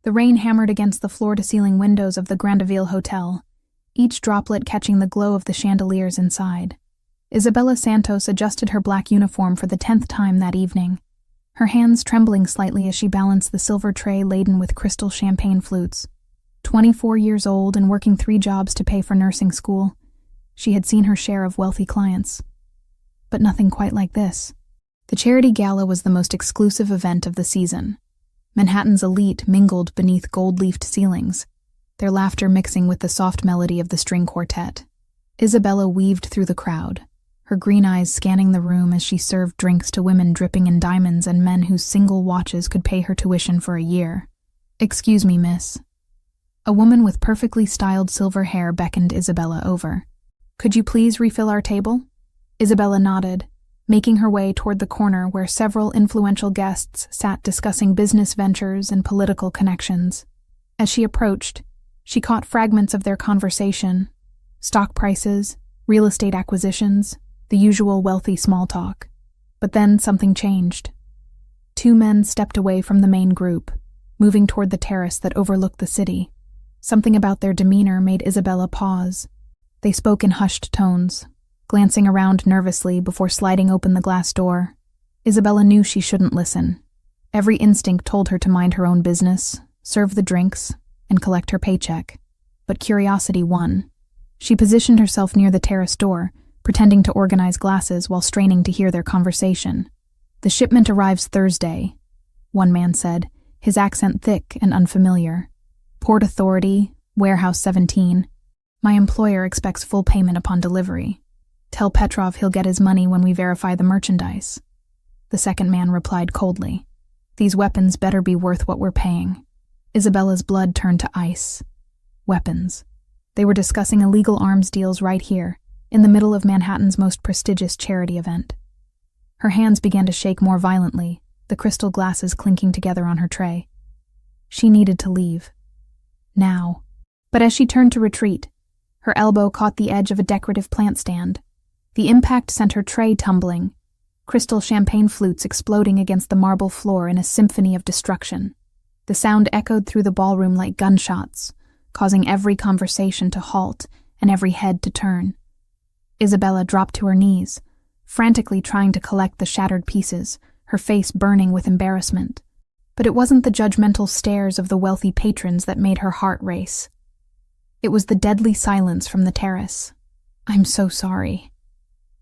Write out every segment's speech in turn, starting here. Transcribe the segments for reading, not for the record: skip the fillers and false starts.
The rain hammered against the floor-to-ceiling windows of the Grandeville Hotel, each droplet catching the glow of the chandeliers inside. Isabella Santos adjusted her black uniform for the 10th time that evening, her hands trembling slightly as she balanced the silver tray laden with crystal champagne flutes. 24 years old and working 3 jobs to pay for nursing school, she had seen her share of wealthy clients. But nothing quite like this. The charity gala was the most exclusive event of the season. Manhattan's elite mingled beneath gold-leafed ceilings, their laughter mixing with the soft melody of the string quartet. Isabella weaved through the crowd, her green eyes scanning the room as she served drinks to women dripping in diamonds and men whose single watches could pay her tuition for a year. "Excuse me, miss." A woman with perfectly styled silver hair beckoned Isabella over. "Could you please refill our table?" Isabella nodded, making her way toward the corner where several influential guests sat discussing business ventures and political connections. As she approached, she caught fragments of their conversation: stock prices, real estate acquisitions, the usual wealthy small talk. But then something changed. 2 men stepped away from the main group, moving toward the terrace that overlooked the city. Something about their demeanor made Isabella pause. They spoke in hushed tones, glancing around nervously before sliding open the glass door. Isabella knew she shouldn't listen. Every instinct told her to mind her own business, serve the drinks, and collect her paycheck. But curiosity won. She positioned herself near the terrace door, pretending to organize glasses while straining to hear their conversation. "The shipment arrives Thursday," one man said, his accent thick and unfamiliar. "Port Authority, Warehouse 17. My employer expects full payment upon delivery. Tell Petrov he'll get his money when we verify the merchandise." The second man replied coldly, "These weapons better be worth what we're paying." Isabella's blood turned to ice. Weapons. They were discussing illegal arms deals right here, in the middle of Manhattan's most prestigious charity event. Her hands began to shake more violently, the crystal glasses clinking together on her tray. She needed to leave. Now. But as she turned to retreat, her elbow caught the edge of a decorative plant stand. The impact sent her tray tumbling, crystal champagne flutes exploding against the marble floor in a symphony of destruction. The sound echoed through the ballroom like gunshots, causing every conversation to halt and every head to turn. Isabella dropped to her knees, frantically trying to collect the shattered pieces, her face burning with embarrassment. But it wasn't the judgmental stares of the wealthy patrons that made her heart race. It was the deadly silence from the terrace. "I'm so sorry,"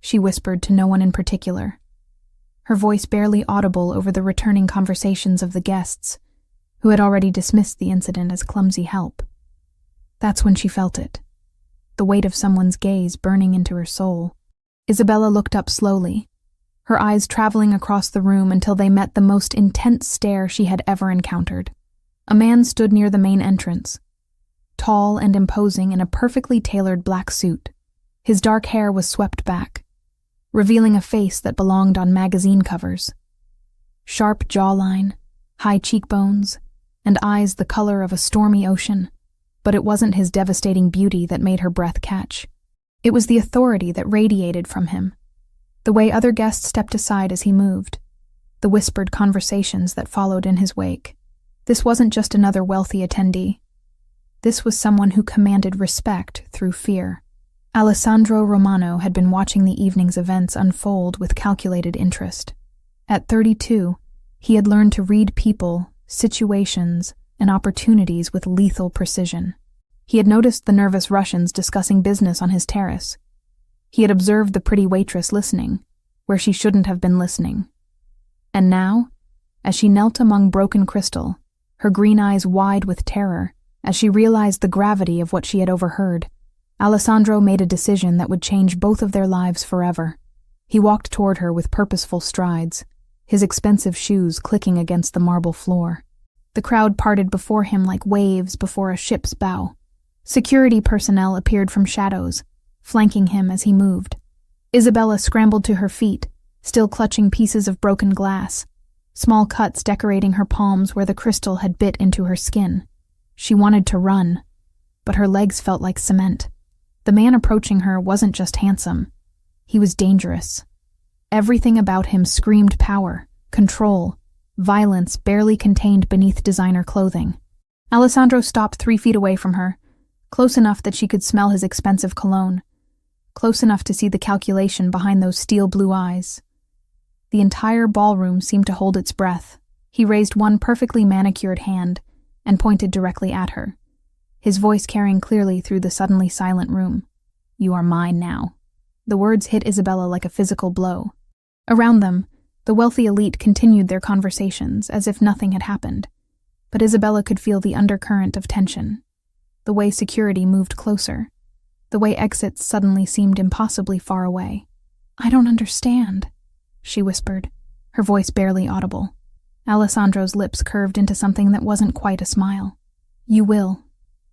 she whispered to no one in particular, her voice barely audible over the returning conversations of the guests, who had already dismissed the incident as clumsy help. That's when she felt it, the weight of someone's gaze burning into her soul. Isabella looked up slowly, her eyes traveling across the room until they met the most intense stare she had ever encountered. A man stood near the main entrance, tall and imposing in a perfectly tailored black suit. His dark hair was swept back, revealing a face that belonged on magazine covers. Sharp jawline, high cheekbones, and eyes the color of a stormy ocean. But it wasn't his devastating beauty that made her breath catch. It was the authority that radiated from him, the way other guests stepped aside as he moved, the whispered conversations that followed in his wake. This wasn't just another wealthy attendee. This was someone who commanded respect through fear. Alessandro Romano had been watching the evening's events unfold with calculated interest. At 32, he had learned to read people, situations, and opportunities with lethal precision. He had noticed the nervous Russians discussing business on his terrace. He had observed the pretty waitress listening, where she shouldn't have been listening. And now, as she knelt among broken crystal, her green eyes wide with terror, as she realized the gravity of what she had overheard, Alessandro made a decision that would change both of their lives forever. He walked toward her with purposeful strides, his expensive shoes clicking against the marble floor. The crowd parted before him like waves before a ship's bow. Security personnel appeared from shadows, flanking him as he moved. Isabella scrambled to her feet, still clutching pieces of broken glass, small cuts decorating her palms where the crystal had bit into her skin. She wanted to run, but her legs felt like cement. The man approaching her wasn't just handsome. He was dangerous. Everything about him screamed power, control, violence barely contained beneath designer clothing. Alessandro stopped 3 feet away from her, close enough that she could smell his expensive cologne, close enough to see the calculation behind those steel blue eyes. The entire ballroom seemed to hold its breath. He raised one perfectly manicured hand and pointed directly at her, his voice carrying clearly through the suddenly silent room. "You are mine now." The words hit Isabella like a physical blow. Around them, the wealthy elite continued their conversations as if nothing had happened, but Isabella could feel the undercurrent of tension. The way security moved closer, the way exits suddenly seemed impossibly far away. "I don't understand," she whispered, her voice barely audible. Alessandro's lips curved into something that wasn't quite a smile. "You will."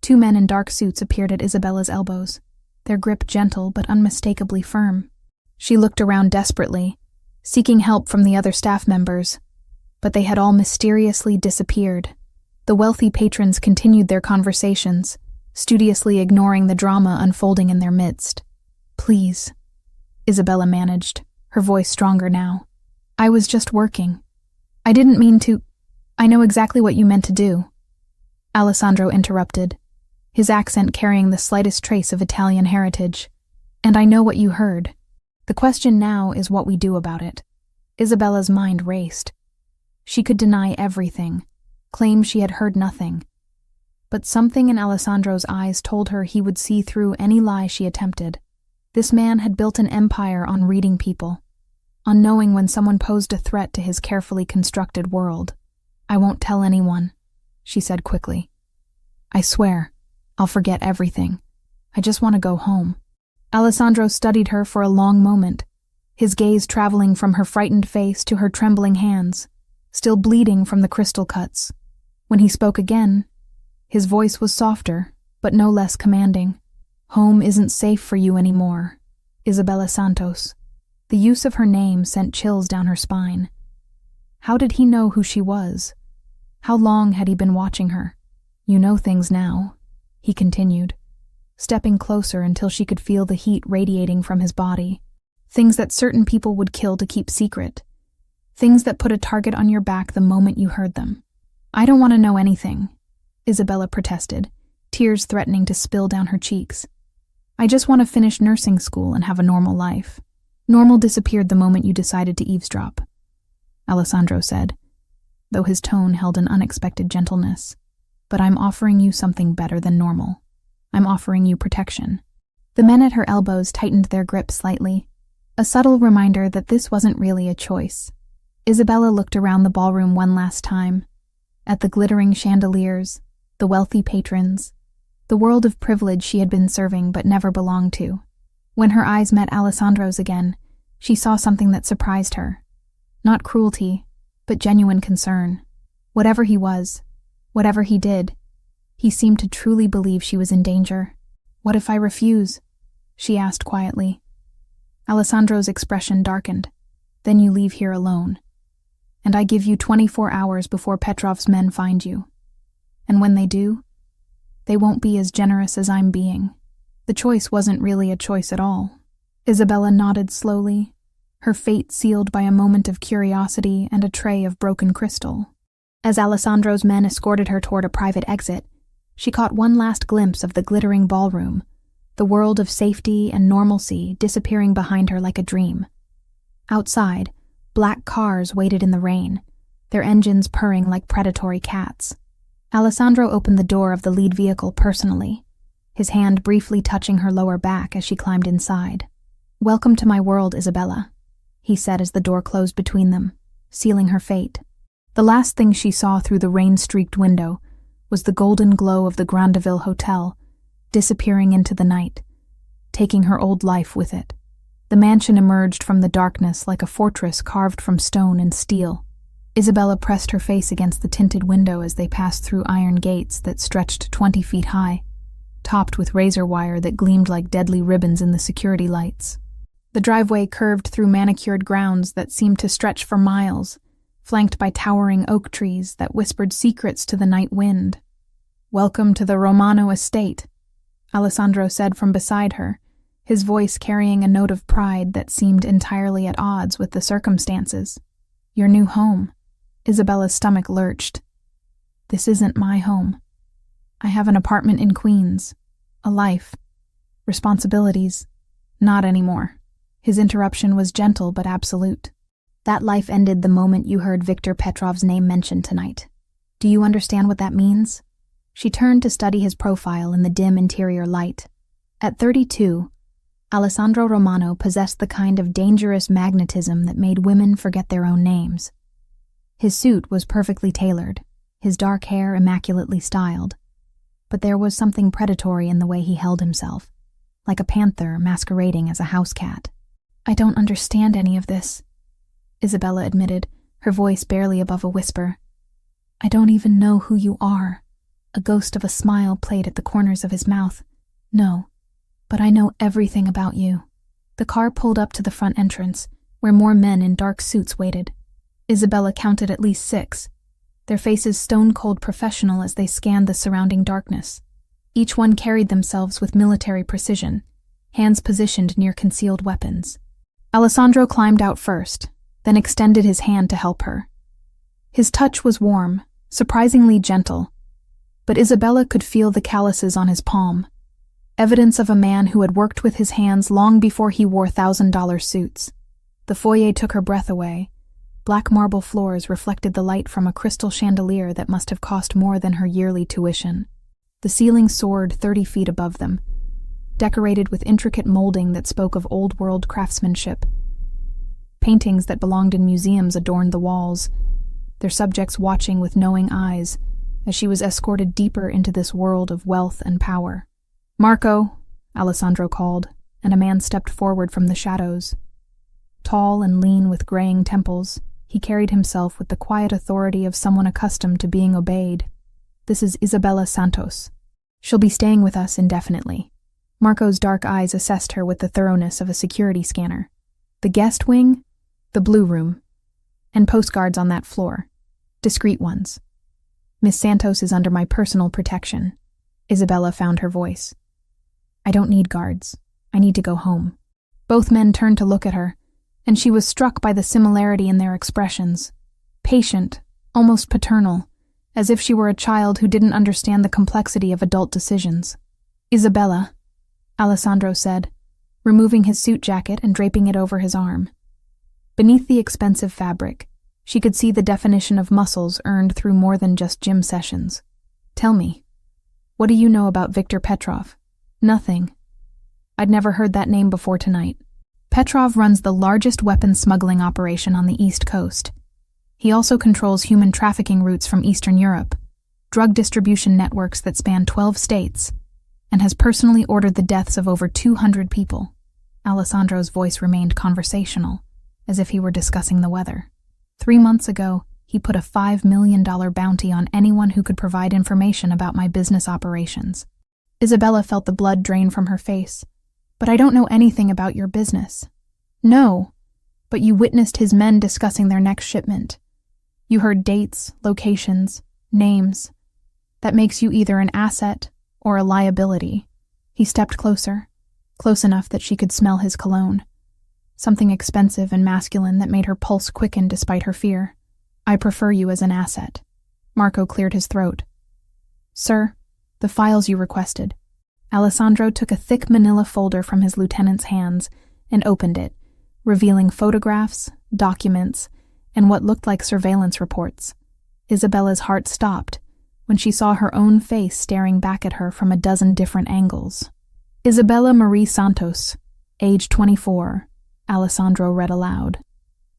2 men in dark suits appeared at Isabella's elbows, their grip gentle but unmistakably firm. She looked around desperately, seeking help from the other staff members, but they had all mysteriously disappeared. The wealthy patrons continued their conversations, studiously ignoring the drama unfolding in their midst. "Please," Isabella managed, her voice stronger now. "I was just working. I didn't mean to. I know exactly what you meant to do." Alessandro interrupted, his accent carrying the slightest trace of Italian heritage. "And I know what you heard. The question now is what we do about it." Isabella's mind raced. She could deny everything, claim she had heard nothing. But something in Alessandro's eyes told her he would see through any lie she attempted. This man had built an empire on reading people, on knowing when someone posed a threat to his carefully constructed world. "I won't tell anyone," she said quickly. "I swear, I'll forget everything. I just want to go home." Alessandro studied her for a long moment, his gaze traveling from her frightened face to her trembling hands, still bleeding from the crystal cuts. When he spoke again, his voice was softer, but no less commanding. "Home isn't safe for you anymore, Isabella Santos." The use of her name sent chills down her spine. How did he know who she was? How long had he been watching her? "You know things now," he continued, stepping closer until she could feel the heat radiating from his body. "Things that certain people would kill to keep secret. Things that put a target on your back the moment you heard them." "I don't want to know anything," Isabella protested, tears threatening to spill down her cheeks. "I just want to finish nursing school and have a normal life." "Normal disappeared the moment you decided to eavesdrop," Alessandro said, though his tone held an unexpected gentleness. "But I'm offering you something better than normal. I'm offering you protection." The men at her elbows tightened their grip slightly, a subtle reminder that this wasn't really a choice. Isabella looked around the ballroom one last time, at the glittering chandeliers, the wealthy patrons, the world of privilege she had been serving but never belonged to. When her eyes met Alessandro's again, she saw something that surprised her. Not cruelty, but genuine concern. Whatever he was, whatever he did, he seemed to truly believe she was in danger. "What if I refuse?" she asked quietly. Alessandro's expression darkened. "Then you leave here alone. And I give you 24 hours before Petrov's men find you. And when they do, they won't be as generous as I'm being." The choice wasn't really a choice at all. Isabella nodded slowly, her fate sealed by a moment of curiosity and a tray of broken crystal. As Alessandro's men escorted her toward a private exit, she caught one last glimpse of the glittering ballroom, the world of safety and normalcy disappearing behind her like a dream. Outside, black cars waited in the rain, their engines purring like predatory cats. Alessandro opened the door of the lead vehicle personally, his hand briefly touching her lower back as she climbed inside. "Welcome to my world, Isabella," he said as the door closed between them, sealing her fate. The last thing she saw through the rain-streaked window was the golden glow of the Grandeville Hotel, disappearing into the night, taking her old life with it. The mansion emerged from the darkness like a fortress carved from stone and steel. Isabella pressed her face against the tinted window as they passed through iron gates that stretched 20 feet high, topped with razor wire that gleamed like deadly ribbons in the security lights. The driveway curved through manicured grounds that seemed to stretch for miles, flanked by towering oak trees that whispered secrets to the night wind. "Welcome to the Romano estate," Alessandro said from beside her, his voice carrying a note of pride that seemed entirely at odds with the circumstances. "Your new home." Isabella's stomach lurched. "This isn't my home," I have an apartment in Queens. A life. Responsibilities. Not anymore. His interruption was gentle but absolute. That life ended the moment you heard Viktor Petrov's name mentioned tonight. Do you understand what that means? She turned to study his profile in the dim interior light. At 32, Alessandro Romano possessed the kind of dangerous magnetism that made women forget their own names. His suit was perfectly tailored, his dark hair immaculately styled. But there was something predatory in the way he held himself, like a panther masquerading as a house cat. I don't understand any of this, Isabella admitted, her voice barely above a whisper. I don't even know who you are. A ghost of a smile played at the corners of his mouth. No, but I know everything about you. The car pulled up to the front entrance, where more men in dark suits waited. Isabella counted at least 6, their faces stone-cold professional as they scanned the surrounding darkness. Each one carried themselves with military precision, hands positioned near concealed weapons. Alessandro climbed out first, then extended his hand to help her. His touch was warm, surprisingly gentle, but Isabella could feel the calluses on his palm, evidence of a man who had worked with his hands long before he wore $1,000 suits. The foyer took her breath away. Black marble floors reflected the light from a crystal chandelier that must have cost more than her yearly tuition. The ceiling soared 30 feet above them, decorated with intricate molding that spoke of old-world craftsmanship. Paintings that belonged in museums adorned the walls, their subjects watching with knowing eyes as she was escorted deeper into this world of wealth and power. "Marco," Alessandro called, and a man stepped forward from the shadows. Tall and lean with graying temples, he carried himself with the quiet authority of someone accustomed to being obeyed. "This is Isabella Santos. She'll be staying with us indefinitely." Marco's dark eyes assessed her with the thoroughness of a security scanner. "The guest wing, the blue room, and postguards on that floor. Discreet ones. Miss Santos is under my personal protection." Isabella found her voice. "I don't need guards. I need to go home." Both men turned to look at her, and she was struck by the similarity in their expressions. Patient, almost paternal, as if she were a child who didn't understand the complexity of adult decisions. "Isabella," Alessandro said, removing his suit jacket and draping it over his arm. Beneath the expensive fabric, she could see the definition of muscles earned through more than just gym sessions. "Tell me, what do you know about Viktor Petrov?" "Nothing. I'd never heard that name before tonight." Petrov runs the largest weapons smuggling operation on the East Coast. He also controls human trafficking routes from Eastern Europe, drug distribution networks that span 12 states, and has personally ordered the deaths of over 200 people. Alessandro's voice remained conversational, as if he were discussing the weather. 3 months ago, he put a $5 million bounty on anyone who could provide information about my business operations. Isabella felt the blood drain from her face. "But I don't know anything about your business." "No, but you witnessed his men discussing their next shipment. You heard dates, locations, names. That makes you either an asset or a liability." He stepped closer, close enough that she could smell his cologne. Something expensive and masculine that made her pulse quicken despite her fear. "I prefer you as an asset." Marco cleared his throat. "Sir, the files you requested." Alessandro took a thick manila folder from his lieutenant's hands and opened it, revealing photographs, documents, and what looked like surveillance reports. Isabella's heart stopped when she saw her own face staring back at her from a dozen different angles. "Isabella Marie Santos, age 24, Alessandro read aloud.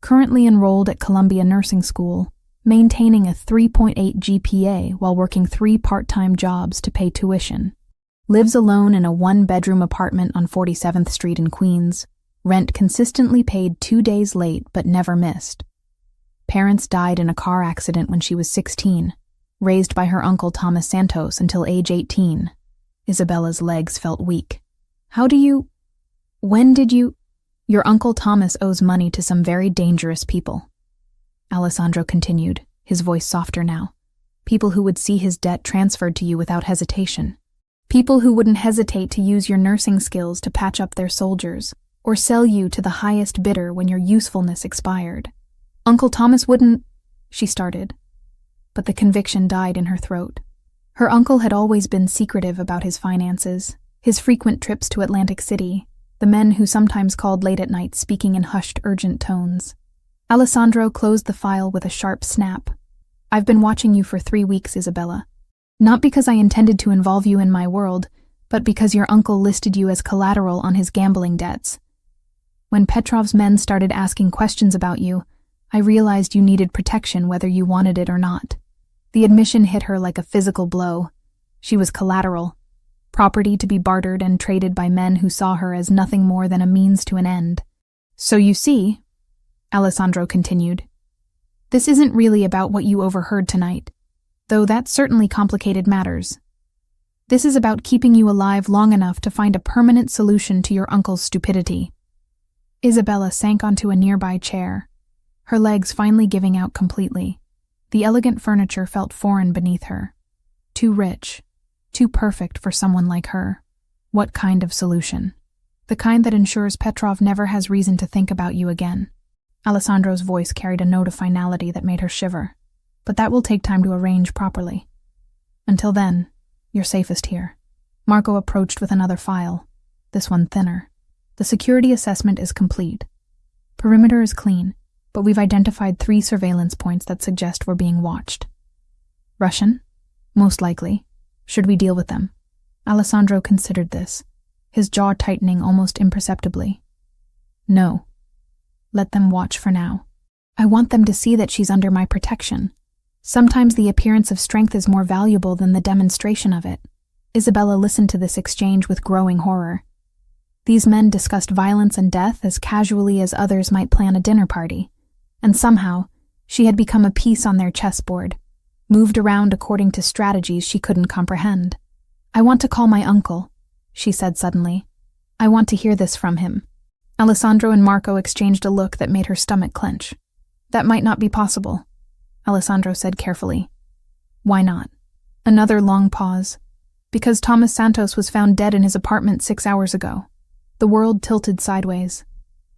Currently enrolled at Columbia Nursing School, maintaining a 3.8 GPA while working 3 part-time jobs to pay tuition. Lives alone in a 1-bedroom apartment on 47th Street in Queens. Rent consistently paid 2 days late but never missed. Parents died in a car accident when she was 16, raised by her uncle Thomas Santos until age 18. Isabella's legs felt weak. When did you? Your uncle Thomas owes money to some very dangerous people. Alessandro continued, his voice softer now. People who would see his debt transferred to you without hesitation. People who wouldn't hesitate to use your nursing skills to patch up their soldiers, or sell you to the highest bidder when your usefulness expired. Uncle Thomas wouldn't, she started, but the conviction died in her throat. Her uncle had always been secretive about his finances, his frequent trips to Atlantic City, the men who sometimes called late at night speaking in hushed, urgent tones. Alessandro closed the file with a sharp snap. "I've been watching you for 3 weeks, Isabella. Not because I intended to involve you in my world, but because your uncle listed you as collateral on his gambling debts. When Petrov's men started asking questions about you, I realized you needed protection whether you wanted it or not." The admission hit her like a physical blow. She was collateral, property to be bartered and traded by men who saw her as nothing more than a means to an end. "So you see," Alessandro continued, "this isn't really about what you overheard tonight, though that certainly complicated matters. This is about keeping you alive long enough to find a permanent solution to your uncle's stupidity." Isabella sank onto a nearby chair, her legs finally giving out completely. The elegant furniture felt foreign beneath her. Too rich, too perfect for someone like her. What kind of solution? The kind that ensures Petrov never has reason to think about you again. Alessandro's voice carried a note of finality that made her shiver. "But that will take time to arrange properly. Until then, you're safest here." Marco approached with another file, this one thinner. "The security assessment is complete. Perimeter is clean, but we've identified 3 surveillance points that suggest we're being watched." "Russian? Most likely. Should we deal with them?" Alessandro considered this, his jaw tightening almost imperceptibly. "No. Let them watch for now. I want them to see that she's under my protection. Sometimes the appearance of strength is more valuable than the demonstration of it." Isabella listened to this exchange with growing horror. These men discussed violence and death as casually as others might plan a dinner party, and somehow she had become a piece on their chessboard, moved around according to strategies she couldn't comprehend. "I want to call my uncle," she said suddenly. "I want to hear this from him." Alessandro and Marco exchanged a look that made her stomach clench. "That might not be possible," Alessandro said carefully. "Why not?" Another long pause. "Because Thomas Santos was found dead in his apartment 6 hours ago." The world tilted sideways.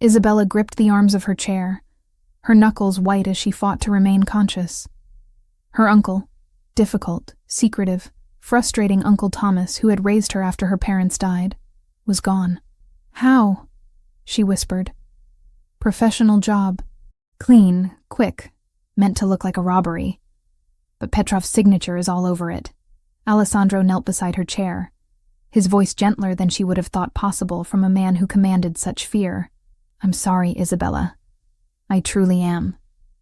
Isabella gripped the arms of her chair, her knuckles white as she fought to remain conscious. Her uncle, difficult, secretive, frustrating Uncle Thomas, who had raised her after her parents died, was gone. "How?" she whispered. "Professional job. Clean, quick, meant to look like a robbery. But Petrov's signature is all over it." Alessandro knelt beside her chair, his voice gentler than she would have thought possible from a man who commanded such fear. "I'm sorry, Isabella. I truly am."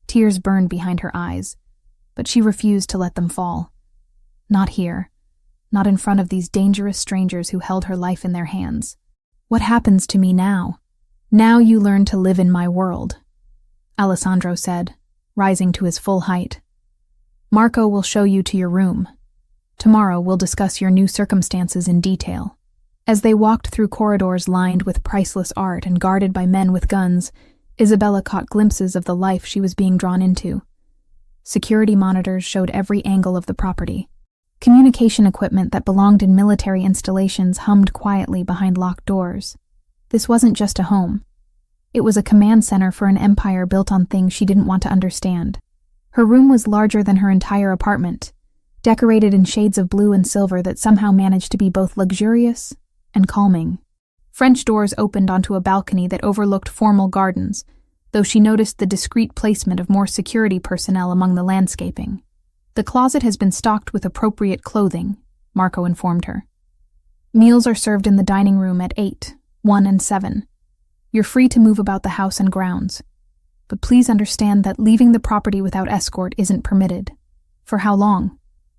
Tears burned behind her eyes, but she refused to let them fall. Not here, not in front of these dangerous strangers who held her life in their hands. "What happens to me now?" "Now you learn to live in my world," Alessandro said, rising to his full height. "Marco will show you to your room. Tomorrow we'll discuss your new circumstances in detail." As they walked through corridors lined with priceless art and guarded by men with guns, Isabella caught glimpses of the life she was being drawn into. Security monitors showed every angle of the property. Communication equipment that belonged in military installations hummed quietly behind locked doors. This wasn't just a home. It was a command center for an empire built on things she didn't want to understand. Her room was larger than her entire apartment, decorated in shades of blue and silver that somehow managed to be both luxurious and calming. French doors opened onto a balcony that overlooked formal gardens, though she noticed the discreet placement of more security personnel among the landscaping. "The closet has been stocked with appropriate clothing," Marco informed her. "Meals are served in the dining room at 8, 1, and 7. You're free to move about the house and grounds. But please understand that leaving the property without escort isn't permitted." "For how long?"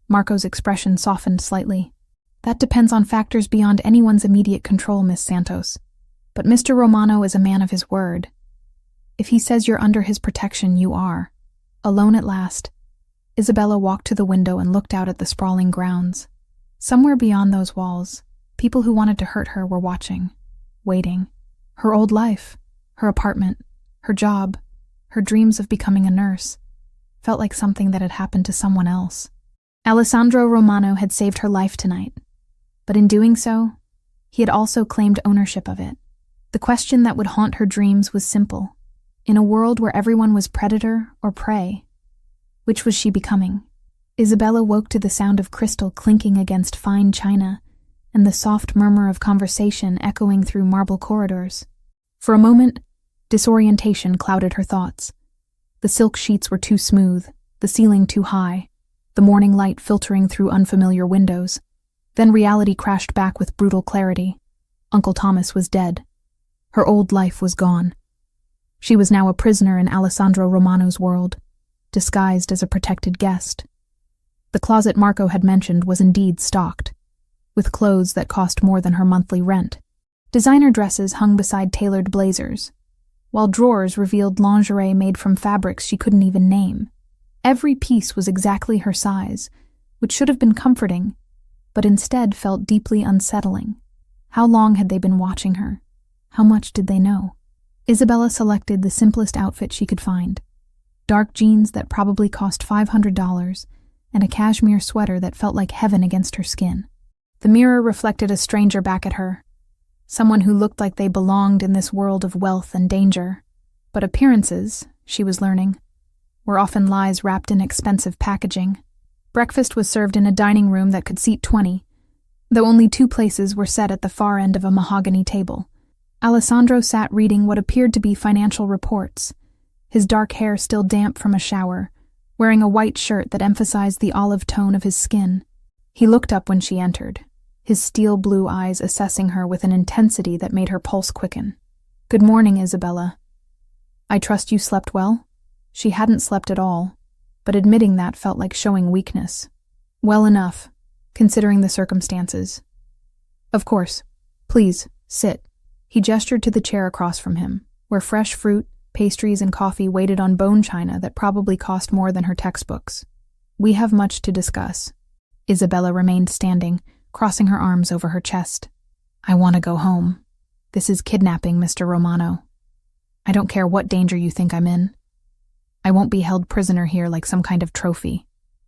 Marco's expression softened slightly. "That depends on factors beyond anyone's immediate control, Miss Santos. But Mr. Romano is a man of his word. If he says you're under his protection, you are." Alone at last, Isabella walked to the window and looked out at the sprawling grounds. Somewhere beyond those walls, people who wanted to hurt her were watching, waiting. Her old life, her apartment, her job, her dreams of becoming a nurse, felt like something that had happened to someone else. Alessandro Romano had saved her life tonight, but in doing so, he had also claimed ownership of it. The question that would haunt her dreams was simple. In a world where everyone was predator or prey, which was she becoming? Isabella woke to the sound of crystal clinking against fine china and the soft murmur of conversation echoing through marble corridors. For a moment, disorientation clouded her thoughts. The silk sheets were too smooth, the ceiling too high, the morning light filtering through unfamiliar windows. Then reality crashed back with brutal clarity. Uncle Thomas was dead. Her old life was gone. She was now a prisoner in Alessandro Romano's world, disguised as a protected guest. The closet Marco had mentioned was indeed stocked, with clothes that cost more than her monthly rent. Designer dresses hung beside tailored blazers, while drawers revealed lingerie made from fabrics she couldn't even name. Every piece was exactly her size, which should have been comforting, but instead felt deeply unsettling. How long had they been watching her? How much did they know? Isabella selected the simplest outfit she could find. Dark jeans that probably cost $500 and a cashmere sweater that felt like heaven against her skin. The mirror reflected a stranger back at her, someone who looked like they belonged in this world of wealth and danger. But appearances, she was learning, were often lies wrapped in expensive packaging. Breakfast was served in a dining room that could seat 20, though only 2 places were set at the far end of a mahogany table. Alessandro sat reading what appeared to be financial reports, his dark hair still damp from a shower, wearing a white shirt that emphasized the olive tone of his skin. He looked up when she entered, his steel blue eyes assessing her with an intensity that made her pulse quicken. "Good morning, Isabella. I trust you slept well?" She hadn't slept at all, but admitting that felt like showing weakness. "Well enough, considering the circumstances." "Of course. Please, sit." He gestured to the chair across from him, where fresh fruit, pastries, and coffee waited on bone china that probably cost more than her textbooks. "We have much to discuss." Isabella remained standing, crossing her arms over her chest. "I want to go home. This is kidnapping, Mr. Romano. I don't care what danger you think I'm in. I won't be held prisoner here like some kind of trophy."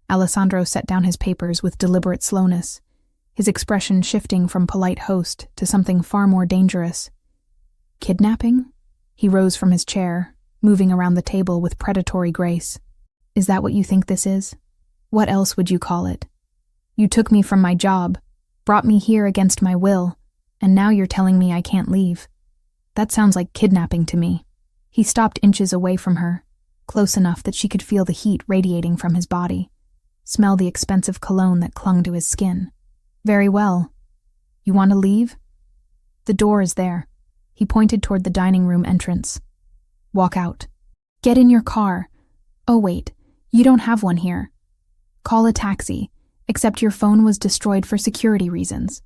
Alessandro set down his papers with deliberate slowness, his expression shifting from polite host to something far more dangerous. "Kidnapping?" He rose from his chair, moving around the table with predatory grace. "Is that what you think this is? What else would you call it? You took me from my job, brought me here against my will, and now you're telling me I can't leave. That sounds like kidnapping to me." He stopped inches away from her, close enough that she could feel the heat radiating from his body, smell the expensive cologne that clung to his skin. "Very well. You want to leave? The door is there." He pointed toward the dining room entrance. "Walk out. Get in your car. Oh wait, you don't have one here. Call a taxi, except your phone was destroyed for security reasons.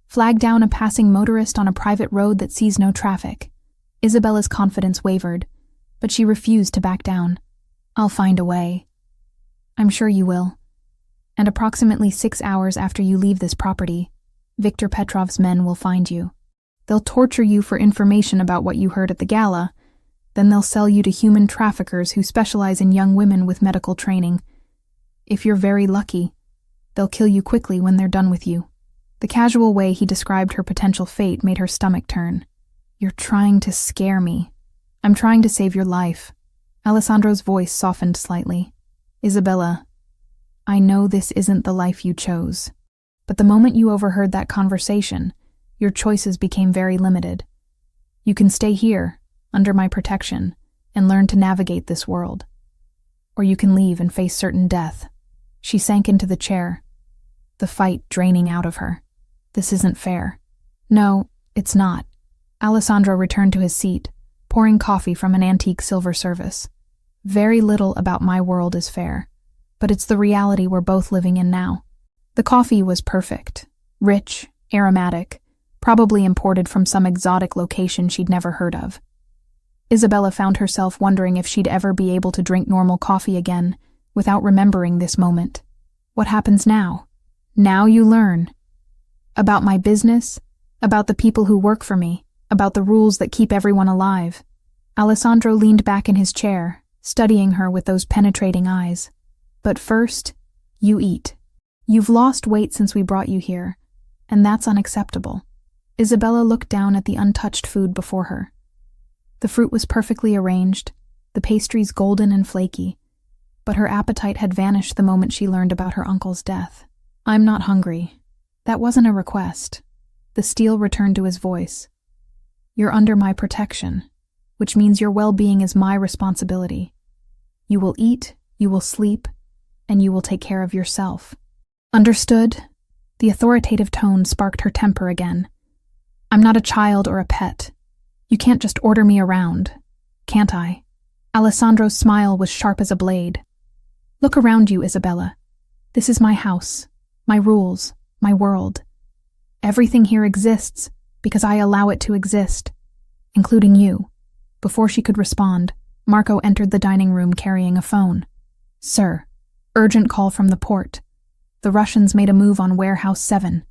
Flag down a passing motorist on a private road that sees no traffic." Isabella's confidence wavered, but she refused to back down. "I'll find a way." "I'm sure you will. And approximately 6 hours after you leave this property, Viktor Petrov's men will find you. They'll torture you for information about what you heard at the Gala, then they'll sell you to human traffickers who specialize in young women with medical training. If you're very lucky, they'll kill you quickly when they're done with you." The casual way he described her potential fate made her stomach turn. "You're trying to scare me." "I'm trying to save your life." Alessandro's voice softened slightly. "Isabella, I know this isn't the life you chose, but the moment you overheard that conversation, your choices became very limited. You can stay here, under my protection, and learn to navigate this world. Or you can leave and face certain death." She sank into the chair, the fight draining out of her. "This isn't fair." "No, it's not." Alessandro returned to his seat, pouring coffee from an antique silver service. "Very little about my world is fair, but it's the reality we're both living in now." The coffee was perfect, rich, aromatic, probably imported from some exotic location she'd never heard of. Isabella found herself wondering if she'd ever be able to drink normal coffee again without remembering this moment. What happens now? Now you learn. About my business, about the people who work for me, about the rules that keep everyone alive. Alessandro leaned back in his chair, studying her with those penetrating eyes. "But first, you eat. You've lost weight since we brought you here, and that's unacceptable." Isabella looked down at the untouched food before her. The fruit was perfectly arranged, the pastries golden and flaky. but her appetite had vanished the moment she learned about her uncle's death. "I'm not hungry. That wasn't a request." The steel returned to his voice. "You're under my protection, which means your well-being is my responsibility. You will eat, you will sleep, and you will take care of yourself. Understood?" The authoritative tone sparked her temper again. "I'm not a child or a pet. You can't just order me around, can't I?" Alessandro's smile was sharp as a blade. "Look around you, Isabella. This is my house, my rules, my world. Everything here exists because I allow it to exist, including you." Before she could respond, Marco entered the dining room carrying a phone. "Sir, urgent call from the port. The Russians made a move on Warehouse 7.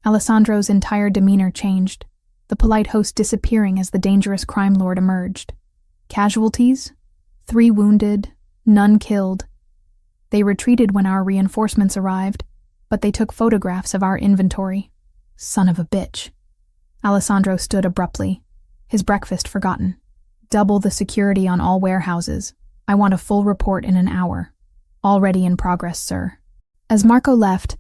Alessandro's entire demeanor changed, the polite host disappearing as the dangerous crime lord emerged. "Casualties? 3 wounded, none killed. They retreated when our reinforcements arrived, but they took photographs of our inventory. Son of a bitch." Alessandro stood abruptly, his breakfast forgotten. "Double the security on all warehouses. I want a full report in an hour. Already in progress, sir." As Marco left,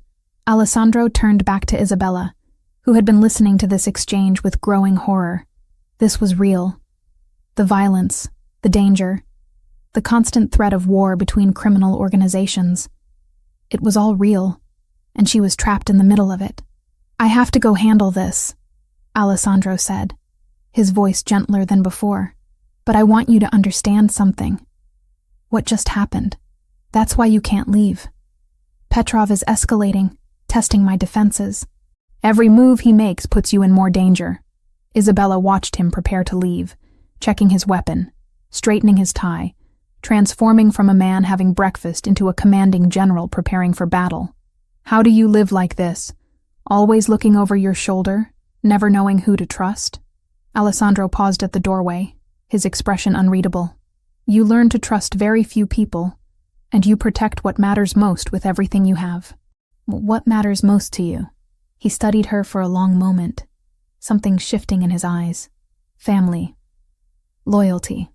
Alessandro turned back to Isabella, who had been listening to this exchange with growing horror. This was real. The violence, the danger, the constant threat of war between criminal organizations. It was all real, and she was trapped in the middle of it. "I have to go handle this," Alessandro said, his voice gentler than before. "But I want you to understand something. What just happened? That's why you can't leave. Petrov is escalating, testing my defenses. Every move he makes puts you in more danger." Isabella watched him prepare to leave, checking his weapon, straightening his tie, transforming from a man having breakfast into a commanding general preparing for battle. "How do you live like this? Always looking over your shoulder, never knowing who to trust?" Alessandro paused at the doorway, his expression unreadable. "You learn to trust very few people, and you protect what matters most with everything you have." "What matters most to you?" He studied her for a long moment, something shifting in his eyes. "Family. Loyalty.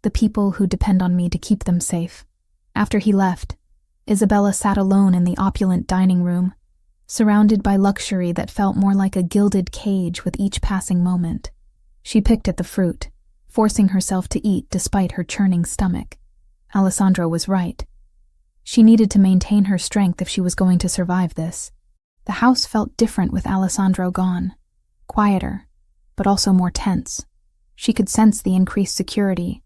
The people who depend on me to keep them safe." After he left, Isabella sat alone in the opulent dining room, surrounded by luxury that felt more like a gilded cage with each passing moment. She picked at the fruit, forcing herself to eat despite her churning stomach. Alessandro was right. She needed to maintain her strength if she was going to survive this. The house felt different with Alessandro gone. Quieter, but also more tense. She could sense the increased security,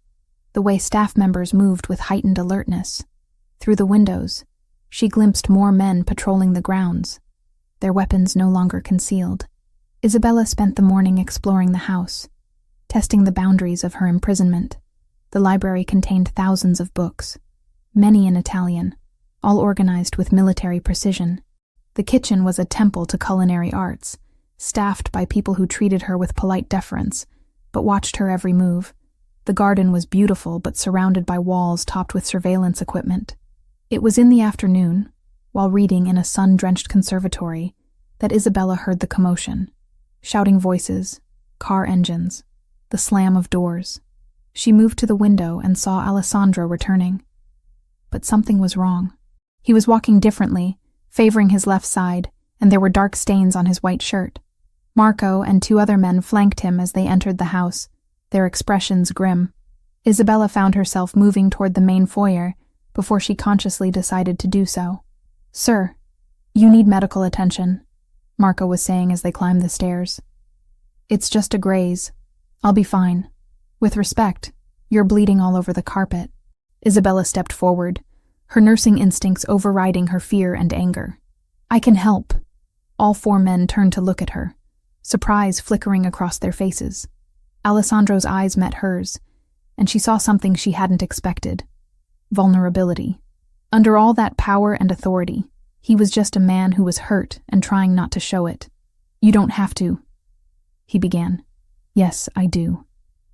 the way staff members moved with heightened alertness. Through the windows, she glimpsed more men patrolling the grounds, their weapons no longer concealed. Isabella spent the morning exploring the house, testing the boundaries of her imprisonment. The library contained thousands of books, many in Italian, all organized with military precision. The kitchen was a temple to culinary arts, staffed by people who treated her with polite deference, but watched her every move. The garden was beautiful but surrounded by walls topped with surveillance equipment. It was in the afternoon, while reading in a sun-drenched conservatory, that Isabella heard the commotion. Shouting voices, car engines, the slam of doors. She moved to the window and saw Alessandro returning. But something was wrong. He was walking differently, favoring his left side, and there were dark stains on his white shirt. Marco and 2 other men flanked him as they entered the house, their expressions grim. Isabella found herself moving toward the main foyer before she consciously decided to do so. "Sir, you need medical attention," Marco was saying as they climbed the stairs. "It's just a graze. I'll be fine. With respect, you're bleeding all over the carpet." Isabella stepped forward, her nursing instincts overriding her fear and anger. "I can help." All 4 men turned to look at her, surprise flickering across their faces. Alessandro's eyes met hers, and she saw something she hadn't expected. Vulnerability. Under all that power and authority, he was just a man who was hurt and trying not to show it. "You don't have to," he began. "Yes, I do."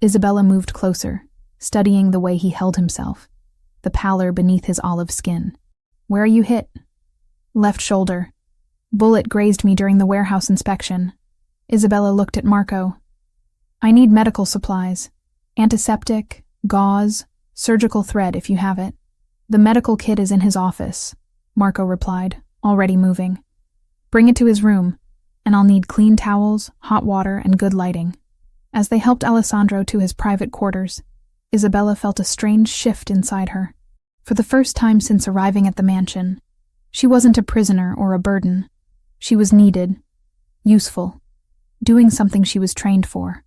Isabella moved closer, studying the way he held himself, the pallor beneath his olive skin. "Where are you hit?" "Left shoulder. Bullet grazed me during the warehouse inspection." Isabella looked at Marco. "I need medical supplies. Antiseptic, gauze, surgical thread if you have it." "The medical kit is in his office," Marco replied, already moving. "Bring it to his room, and I'll need clean towels, hot water, and good lighting." As they helped Alessandro to his private quarters, Isabella felt a strange shift inside her. For the first time since arriving at the mansion, she wasn't a prisoner or a burden. She was needed, useful, doing something she was trained for.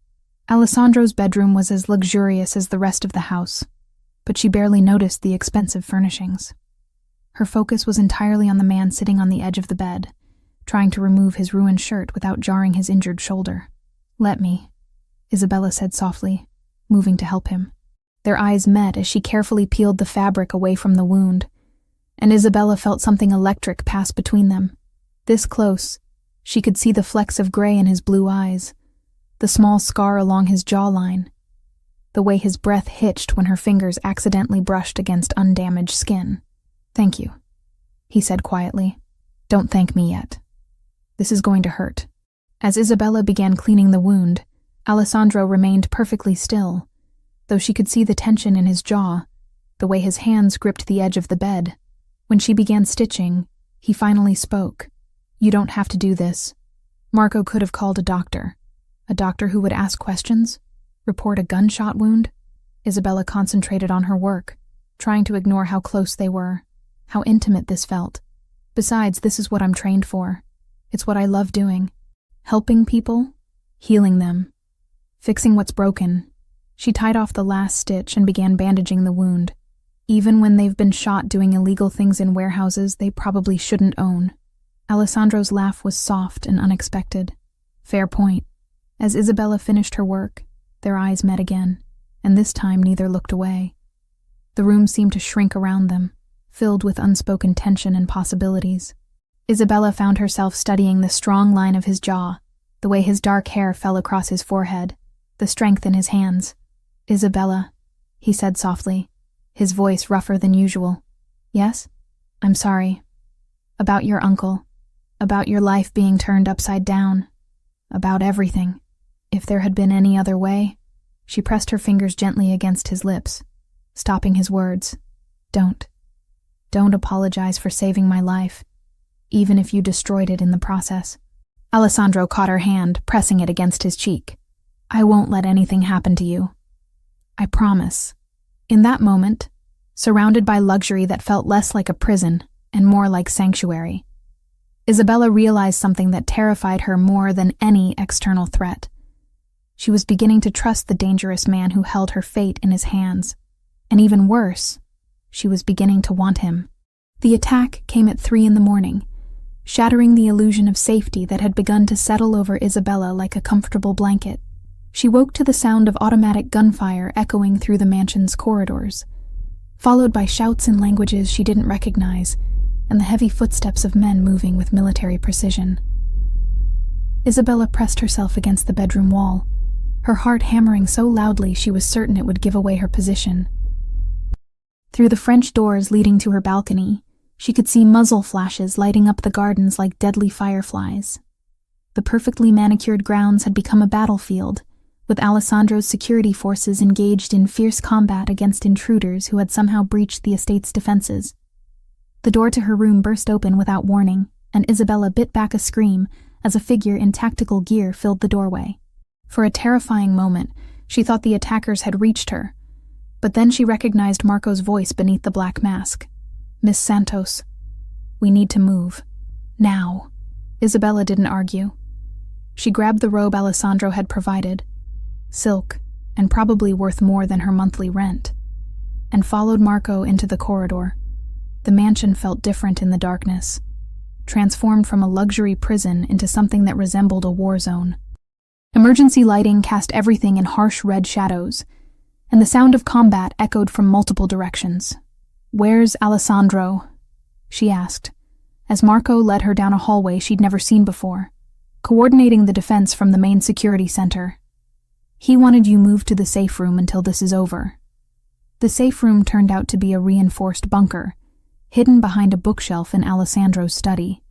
Alessandro's bedroom was as luxurious as the rest of the house, but she barely noticed the expensive furnishings. Her focus was entirely on the man sitting on the edge of the bed, trying to remove his ruined shirt without jarring his injured shoulder. "Let me," Isabella said softly, moving to help him. Their eyes met as she carefully peeled the fabric away from the wound, and Isabella felt something electric pass between them. This close, she could see the flecks of gray in his blue eyes, the small scar along his jawline, the way his breath hitched when her fingers accidentally brushed against undamaged skin. "Thank you," he said quietly. "Don't thank me yet. This is going to hurt." As Isabella began cleaning the wound, Alessandro remained perfectly still, though she could see the tension in his jaw, the way his hands gripped the edge of the bed. When she began stitching, he finally spoke. "You don't have to do this." Marco could have called a doctor who would ask questions, report a gunshot wound. Isabella concentrated on her work, trying to ignore how close they were, how intimate this felt. Besides, this is what I'm trained for. It's what I love doing. Helping people, healing them, fixing what's broken. She tied off the last stitch and began bandaging the wound. Even when they've been shot doing illegal things in warehouses they probably shouldn't own. Alessandro's laugh was soft and unexpected. Fair point. As Isabella finished her work, their eyes met again, and this time neither looked away. The room seemed to shrink around them, filled with unspoken tension and possibilities. Isabella found herself studying the strong line of his jaw, the way his dark hair fell across his forehead, the strength in his hands. "Isabella," he said softly, his voice rougher than usual. "Yes? I'm sorry. About your uncle. About your life being turned upside down. About everything. If there had been any other way." She pressed her fingers gently against his lips, stopping his words. Don't apologize for saving my life, even if you destroyed it in the process." Alessandro caught her hand, pressing it against his cheek. "I won't let anything happen to you. I promise." In that moment, surrounded by luxury that felt less like a prison and more like sanctuary, Isabella realized something that terrified her more than any external threat. She was beginning to trust the dangerous man who held her fate in his hands. And even worse, she was beginning to want him. The attack came at 3 a.m, shattering the illusion of safety that had begun to settle over Isabella like a comfortable blanket. She woke to the sound of automatic gunfire echoing through the mansion's corridors, followed by shouts in languages she didn't recognize, and the heavy footsteps of men moving with military precision. Isabella pressed herself against the bedroom wall, her heart hammering so loudly she was certain it would give away her position. Through the French doors leading to her balcony, she could see muzzle flashes lighting up the gardens like deadly fireflies. The perfectly manicured grounds had become a battlefield, with Alessandro's security forces engaged in fierce combat against intruders who had somehow breached the estate's defenses. The door to her room burst open without warning, and Isabella bit back a scream as a figure in tactical gear filled the doorway. For a terrifying moment, she thought the attackers had reached her, but then she recognized Marco's voice beneath the black mask. "Miss Santos, we need to move. Now." Isabella didn't argue. She grabbed the robe Alessandro had provided, silk, and probably worth more than her monthly rent, and followed Marco into the corridor. The mansion felt different in the darkness, transformed from a luxury prison into something that resembled a war zone. Emergency lighting cast everything in harsh red shadows, and the sound of combat echoed from multiple directions. "Where's Alessandro?" she asked, as Marco led her down a hallway she'd never seen before, coordinating the defense from the main security center. "He wanted you moved to the safe room until this is over." The safe room turned out to be a reinforced bunker, hidden behind a bookshelf in Alessandro's study.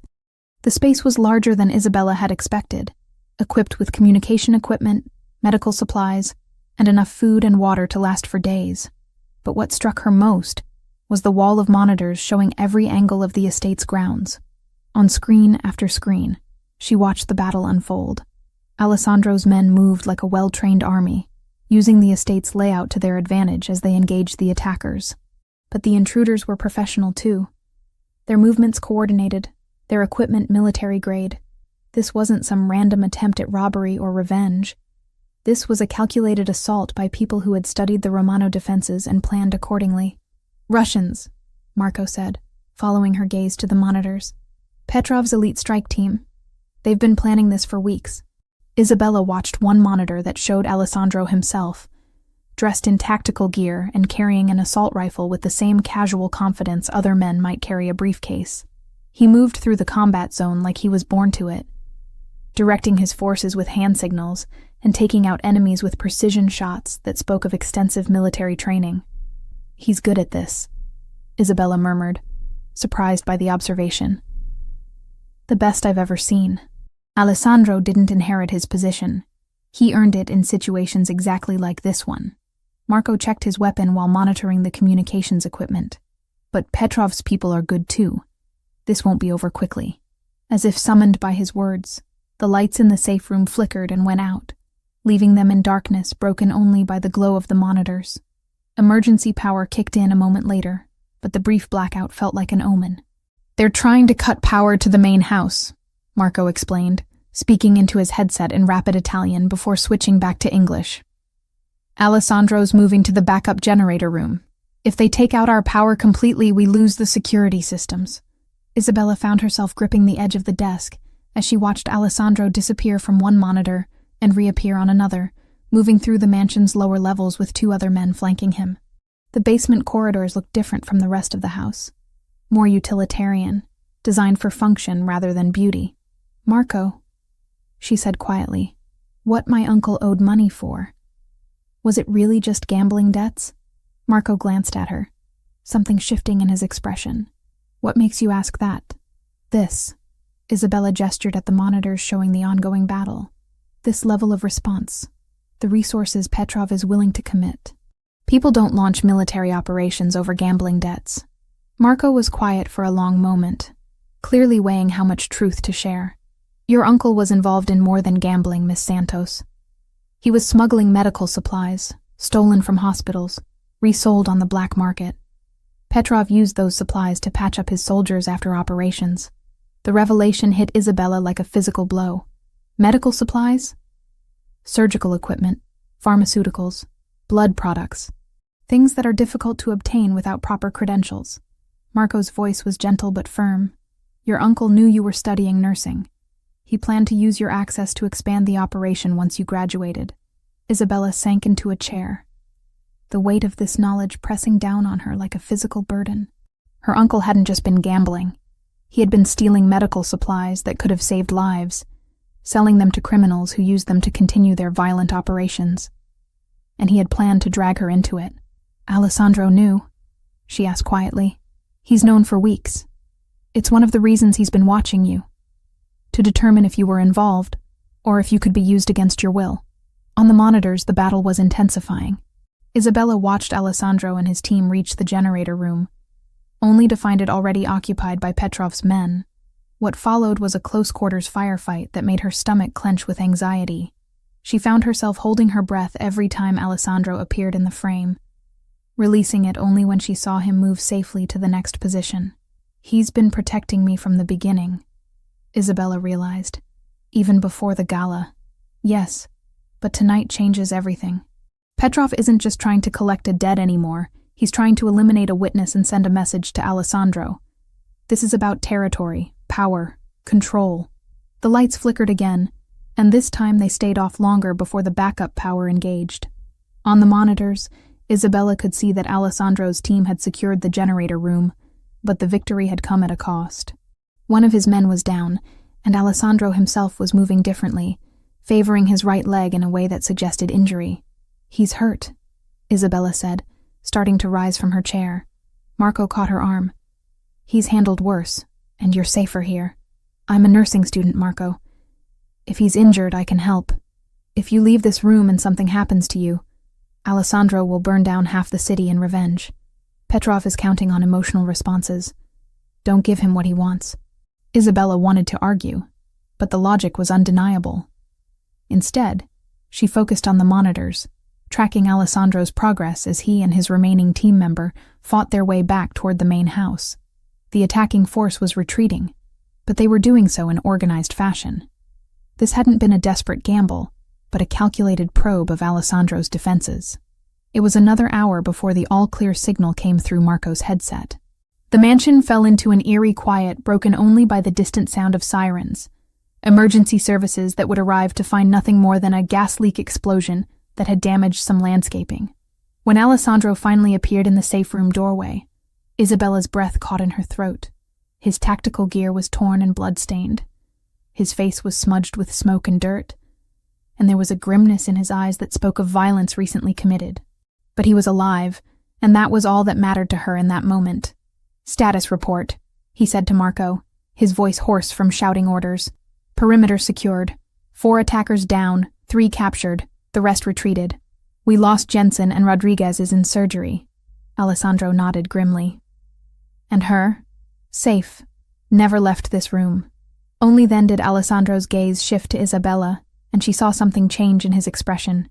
The space was larger than Isabella had expected, equipped with communication equipment, medical supplies, and enough food and water to last for days. But what struck her most was the wall of monitors showing every angle of the estate's grounds. On screen after screen, she watched the battle unfold. Alessandro's men moved like a well-trained army, using the estate's layout to their advantage as they engaged the attackers. But the intruders were professional too. Their movements coordinated, their equipment military-grade. This wasn't some random attempt at robbery or revenge. This was a calculated assault by people who had studied the Romano defenses and planned accordingly. "Russians," Marco said, following her gaze to the monitors. "Petrov's elite strike team. They've been planning this for weeks." Isabella watched one monitor that showed Alessandro himself, dressed in tactical gear and carrying an assault rifle with the same casual confidence other men might carry a briefcase. He moved through the combat zone like he was born to it, directing his forces with hand signals and taking out enemies with precision shots that spoke of extensive military training. "He's good at this," Isabella murmured, surprised by the observation. "The best I've ever seen." Alessandro didn't inherit his position. He earned it in situations exactly like this one. Marco checked his weapon while monitoring the communications equipment. "But Petrov's people are good too. This won't be over quickly." As if summoned by his words, the lights in the safe room flickered and went out, leaving them in darkness broken only by the glow of the monitors. Emergency power kicked in a moment later, but the brief blackout felt like an omen. "They're trying to cut power to the main house," Marco explained, speaking into his headset in rapid Italian before switching back to English. "Alessandro's moving to the backup generator room. If they take out our power completely, we lose the security systems." Isabella found herself gripping the edge of the desk as she watched Alessandro disappear from one monitor and reappear on another, moving through the mansion's lower levels with two other men flanking him. The basement corridors looked different from the rest of the house, more utilitarian, designed for function rather than beauty. "Marco," she said quietly, "what my uncle owed money for. Was it really just gambling debts?" Marco glanced at her, something shifting in his expression. "What makes you ask that?" "This." Isabella gestured at the monitors showing the ongoing battle. "This level of response. The resources Petrov is willing to commit. People don't launch military operations over gambling debts." Marco was quiet for a long moment, clearly weighing how much truth to share. "Your uncle was involved in more than gambling, Miss Santos. He was smuggling medical supplies, stolen from hospitals, resold on the black market. Petrov used those supplies to patch up his soldiers after operations." The revelation hit Isabella like a physical blow. Medical supplies? Surgical equipment, pharmaceuticals, blood products. Things that are difficult to obtain without proper credentials. Marco's voice was gentle but firm. "Your uncle knew you were studying nursing. He planned to use your access to expand the operation once you graduated." Isabella sank into a chair, the weight of this knowledge pressing down on her like a physical burden. Her uncle hadn't just been gambling. He had been stealing medical supplies that could have saved lives, selling them to criminals who used them to continue their violent operations. And he had planned to drag her into it. "Alessandro knew?" she asked quietly. "He's known for weeks. It's one of the reasons he's been watching you, to determine if you were involved, or if you could be used against your will." On the monitors, the battle was intensifying. Isabella watched Alessandro and his team reach the generator room, only to find it already occupied by Petrov's men. What followed was a close-quarters firefight that made her stomach clench with anxiety. She found herself holding her breath every time Alessandro appeared in the frame, releasing it only when she saw him move safely to the next position. "He's been protecting me from the beginning," Isabella realized, "even before the gala. Yes, but tonight changes everything. Petrov isn't just trying to collect a debt anymore. He's trying to eliminate a witness and send a message to Alessandro. This is about territory, power, control." The lights flickered again, and this time they stayed off longer before the backup power engaged. On the monitors, Isabella could see that Alessandro's team had secured the generator room, but the victory had come at a cost. One of his men was down, and Alessandro himself was moving differently, favoring his right leg in a way that suggested injury. "He's hurt," Isabella said, starting to rise from her chair. Marco caught her arm. "He's handled worse, and you're safer here. I'm a nursing student, Marco. If he's injured, I can help. If you leave this room and something happens to you, Alessandro will burn down half the city in revenge." Petrov is counting on emotional responses. Don't give him what he wants. Isabella wanted to argue, but the logic was undeniable. Instead, she focused on the monitors, tracking Alessandro's progress as he and his remaining team member fought their way back toward the main house. The attacking force was retreating, but they were doing so in organized fashion. This hadn't been a desperate gamble, but a calculated probe of Alessandro's defenses. It was another hour before the all-clear signal came through Marco's headset. The mansion fell into an eerie quiet broken only by the distant sound of sirens, emergency services that would arrive to find nothing more than a gas leak explosion that had damaged some landscaping. When Alessandro finally appeared in the safe room doorway, Isabella's breath caught in her throat. His tactical gear was torn and blood-stained. His face was smudged with smoke and dirt, and there was a grimness in his eyes that spoke of violence recently committed. But he was alive, and that was all that mattered to her in that moment. "Status report," he said to Marco, his voice hoarse from shouting orders. "Perimeter secured. 4 attackers down, 3 captured, the rest retreated. We lost Jensen and Rodriguez is in surgery." Alessandro nodded grimly. "And her?" "Safe. Never left this room." Only then did Alessandro's gaze shift to Isabella, and she saw something change in his expression.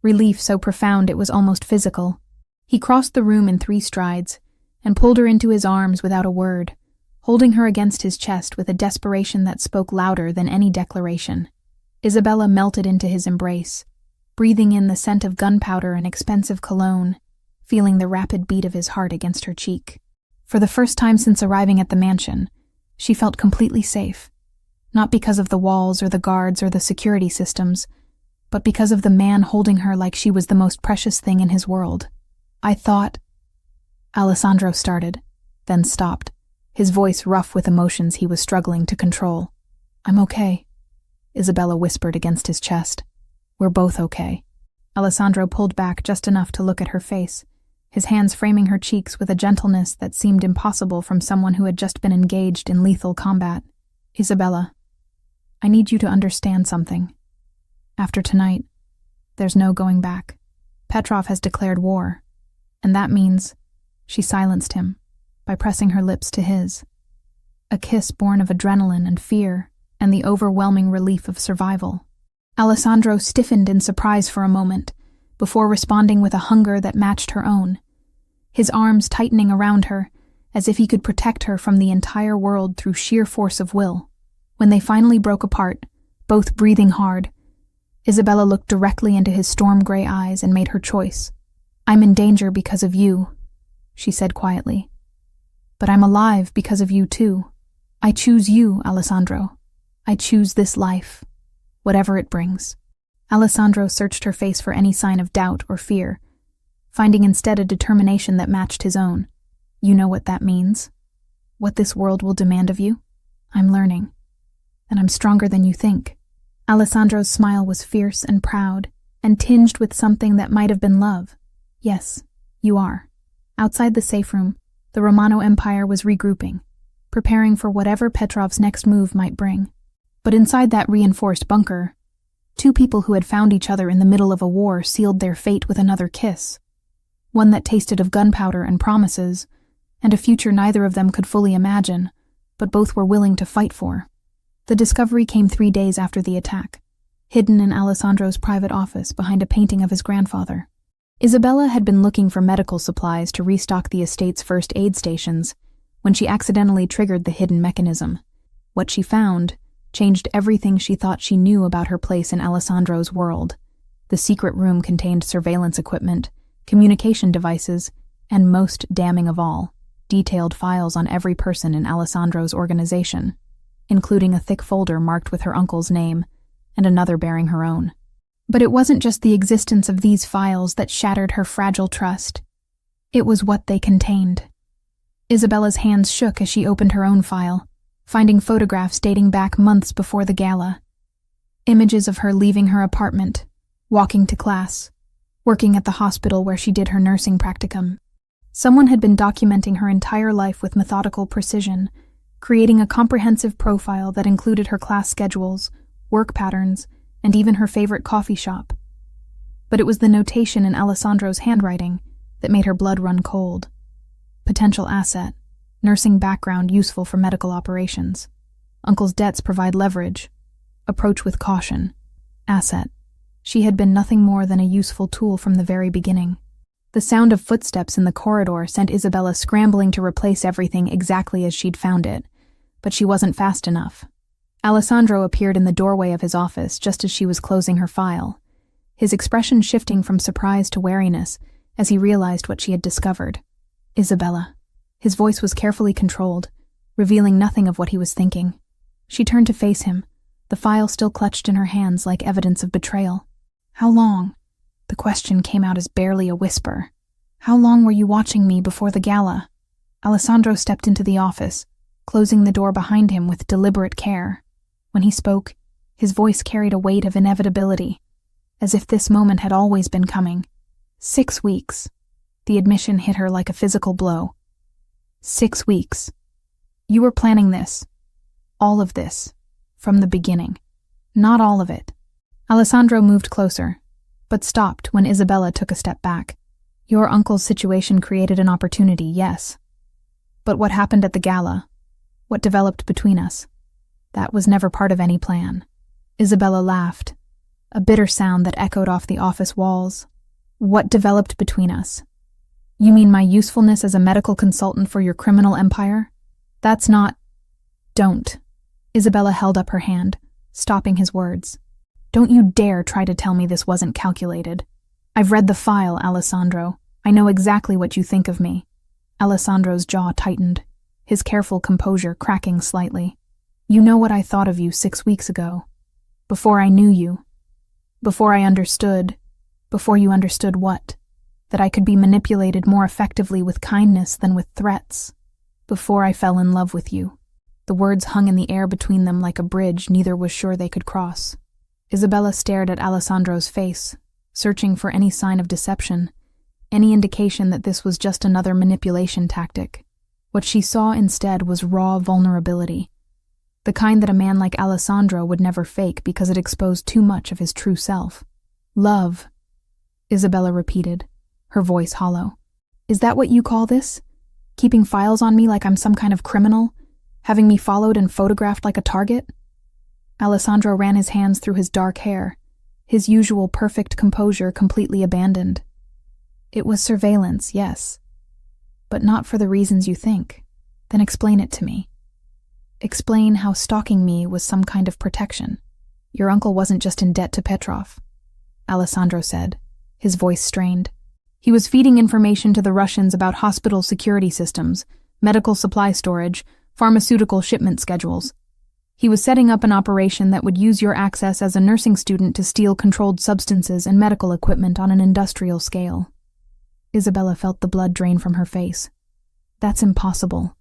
Relief so profound it was almost physical. He crossed the room in 3 strides, and pulled her into his arms without a word, holding her against his chest with a desperation that spoke louder than any declaration. Isabella melted into his embrace, breathing in the scent of gunpowder and expensive cologne, feeling the rapid beat of his heart against her cheek. For the first time since arriving at the mansion, she felt completely safe, not because of the walls or the guards or the security systems, but because of the man holding her like she was the most precious thing in his world. "I thought—" Alessandro started, then stopped, his voice rough with emotions he was struggling to control. "I'm okay," Isabella whispered against his chest. "We're both okay." Alessandro pulled back just enough to look at her face, his hands framing her cheeks with a gentleness that seemed impossible from someone who had just been engaged in lethal combat. "Isabella, I need you to understand something. After tonight, there's no going back. Petrov has declared war, and that means—" She silenced him by pressing her lips to his. A kiss born of adrenaline and fear and the overwhelming relief of survival. Alessandro stiffened in surprise for a moment, before responding with a hunger that matched her own, his arms tightening around her, as if he could protect her from the entire world through sheer force of will. When they finally broke apart, both breathing hard, Isabella looked directly into his storm-gray eyes and made her choice. "I'm in danger because of you," she said quietly. "But I'm alive because of you too. I choose you, Alessandro. I choose this life, whatever it brings." Alessandro searched her face for any sign of doubt or fear, finding instead a determination that matched his own. "You know what that means? What this world will demand of you? I'm learning. And I'm stronger than you think." Alessandro's smile was fierce and proud, and tinged with something that might have been love. "Yes, you are." Outside the safe room, the Romano Empire was regrouping, preparing for whatever Petrov's next move might bring. But inside that reinforced bunker, 2 people who had found each other in the middle of a war sealed their fate with another kiss, one that tasted of gunpowder and promises, and a future neither of them could fully imagine, but both were willing to fight for. The discovery came 3 days after the attack, hidden in Alessandro's private office behind a painting of his grandfather. Isabella had been looking for medical supplies to restock the estate's first aid stations when she accidentally triggered the hidden mechanism. What she found changed everything she thought she knew about her place in Alessandro's world. The secret room contained surveillance equipment, communication devices, and most damning of all, detailed files on every person in Alessandro's organization, including a thick folder marked with her uncle's name and another bearing her own. But it wasn't just the existence of these files that shattered her fragile trust. It was what they contained. Isabella's hands shook as she opened her own file, finding photographs dating back months before the gala. Images of her leaving her apartment, walking to class, working at the hospital where she did her nursing practicum. Someone had been documenting her entire life with methodical precision, creating a comprehensive profile that included her class schedules, work patterns, and even her favorite coffee shop. But it was the notation in Alessandro's handwriting that made her blood run cold. Potential asset. Nursing background useful for medical operations. Uncle's debts provide leverage. Approach with caution. Asset. She had been nothing more than a useful tool from the very beginning. The sound of footsteps in the corridor sent Isabella scrambling to replace everything exactly as she'd found it, but she wasn't fast enough. Alessandro appeared in the doorway of his office just as she was closing her file, his expression shifting from surprise to wariness as he realized what she had discovered. Isabella. His voice was carefully controlled, revealing nothing of what he was thinking. She turned to face him, the file still clutched in her hands like evidence of betrayal. How long? The question came out as barely a whisper. How long were you watching me before the gala? Alessandro stepped into the office, closing the door behind him with deliberate care. When he spoke, his voice carried a weight of inevitability, as if this moment had always been coming. 6 weeks. The admission hit her like a physical blow. 6 weeks. You were planning this. All of this. From the beginning. Not all of it. Alessandro moved closer, but stopped when Isabella took a step back. Your uncle's situation created an opportunity, yes. But what happened at the gala? What developed between us? That was never part of any plan. Isabella laughed, a bitter sound that echoed off the office walls. What developed between us? You mean my usefulness as a medical consultant for your criminal empire? That's not... Don't. Isabella held up her hand, stopping his words. Don't you dare try to tell me this wasn't calculated. I've read the file, Alessandro. I know exactly what you think of me. Alessandro's jaw tightened, his careful composure cracking slightly. You know what I thought of you 6 weeks ago. Before I knew you. Before I understood. Before you understood what? That I could be manipulated more effectively with kindness than with threats. Before I fell in love with you. The words hung in the air between them like a bridge neither was sure they could cross. Isabella stared at Alessandro's face, searching for any sign of deception, any indication that this was just another manipulation tactic. What she saw instead was raw vulnerability, the kind that a man like Alessandro would never fake because it exposed too much of his true self. Love, Isabella repeated, her voice hollow. Is that what you call this? Keeping files on me like I'm some kind of criminal? Having me followed and photographed like a target? Alessandro ran his hands through his dark hair, his usual perfect composure completely abandoned. It was surveillance, yes. But not for the reasons you think. Then explain it to me. Explain how stalking me was some kind of protection. Your uncle wasn't just in debt to Petrov, Alessandro said, his voice strained. He was feeding information to the Russians about hospital security systems, medical supply storage, pharmaceutical shipment schedules. He was setting up an operation that would use your access as a nursing student to steal controlled substances and medical equipment on an industrial scale. Isabella felt the blood drain from her face. That's impossible.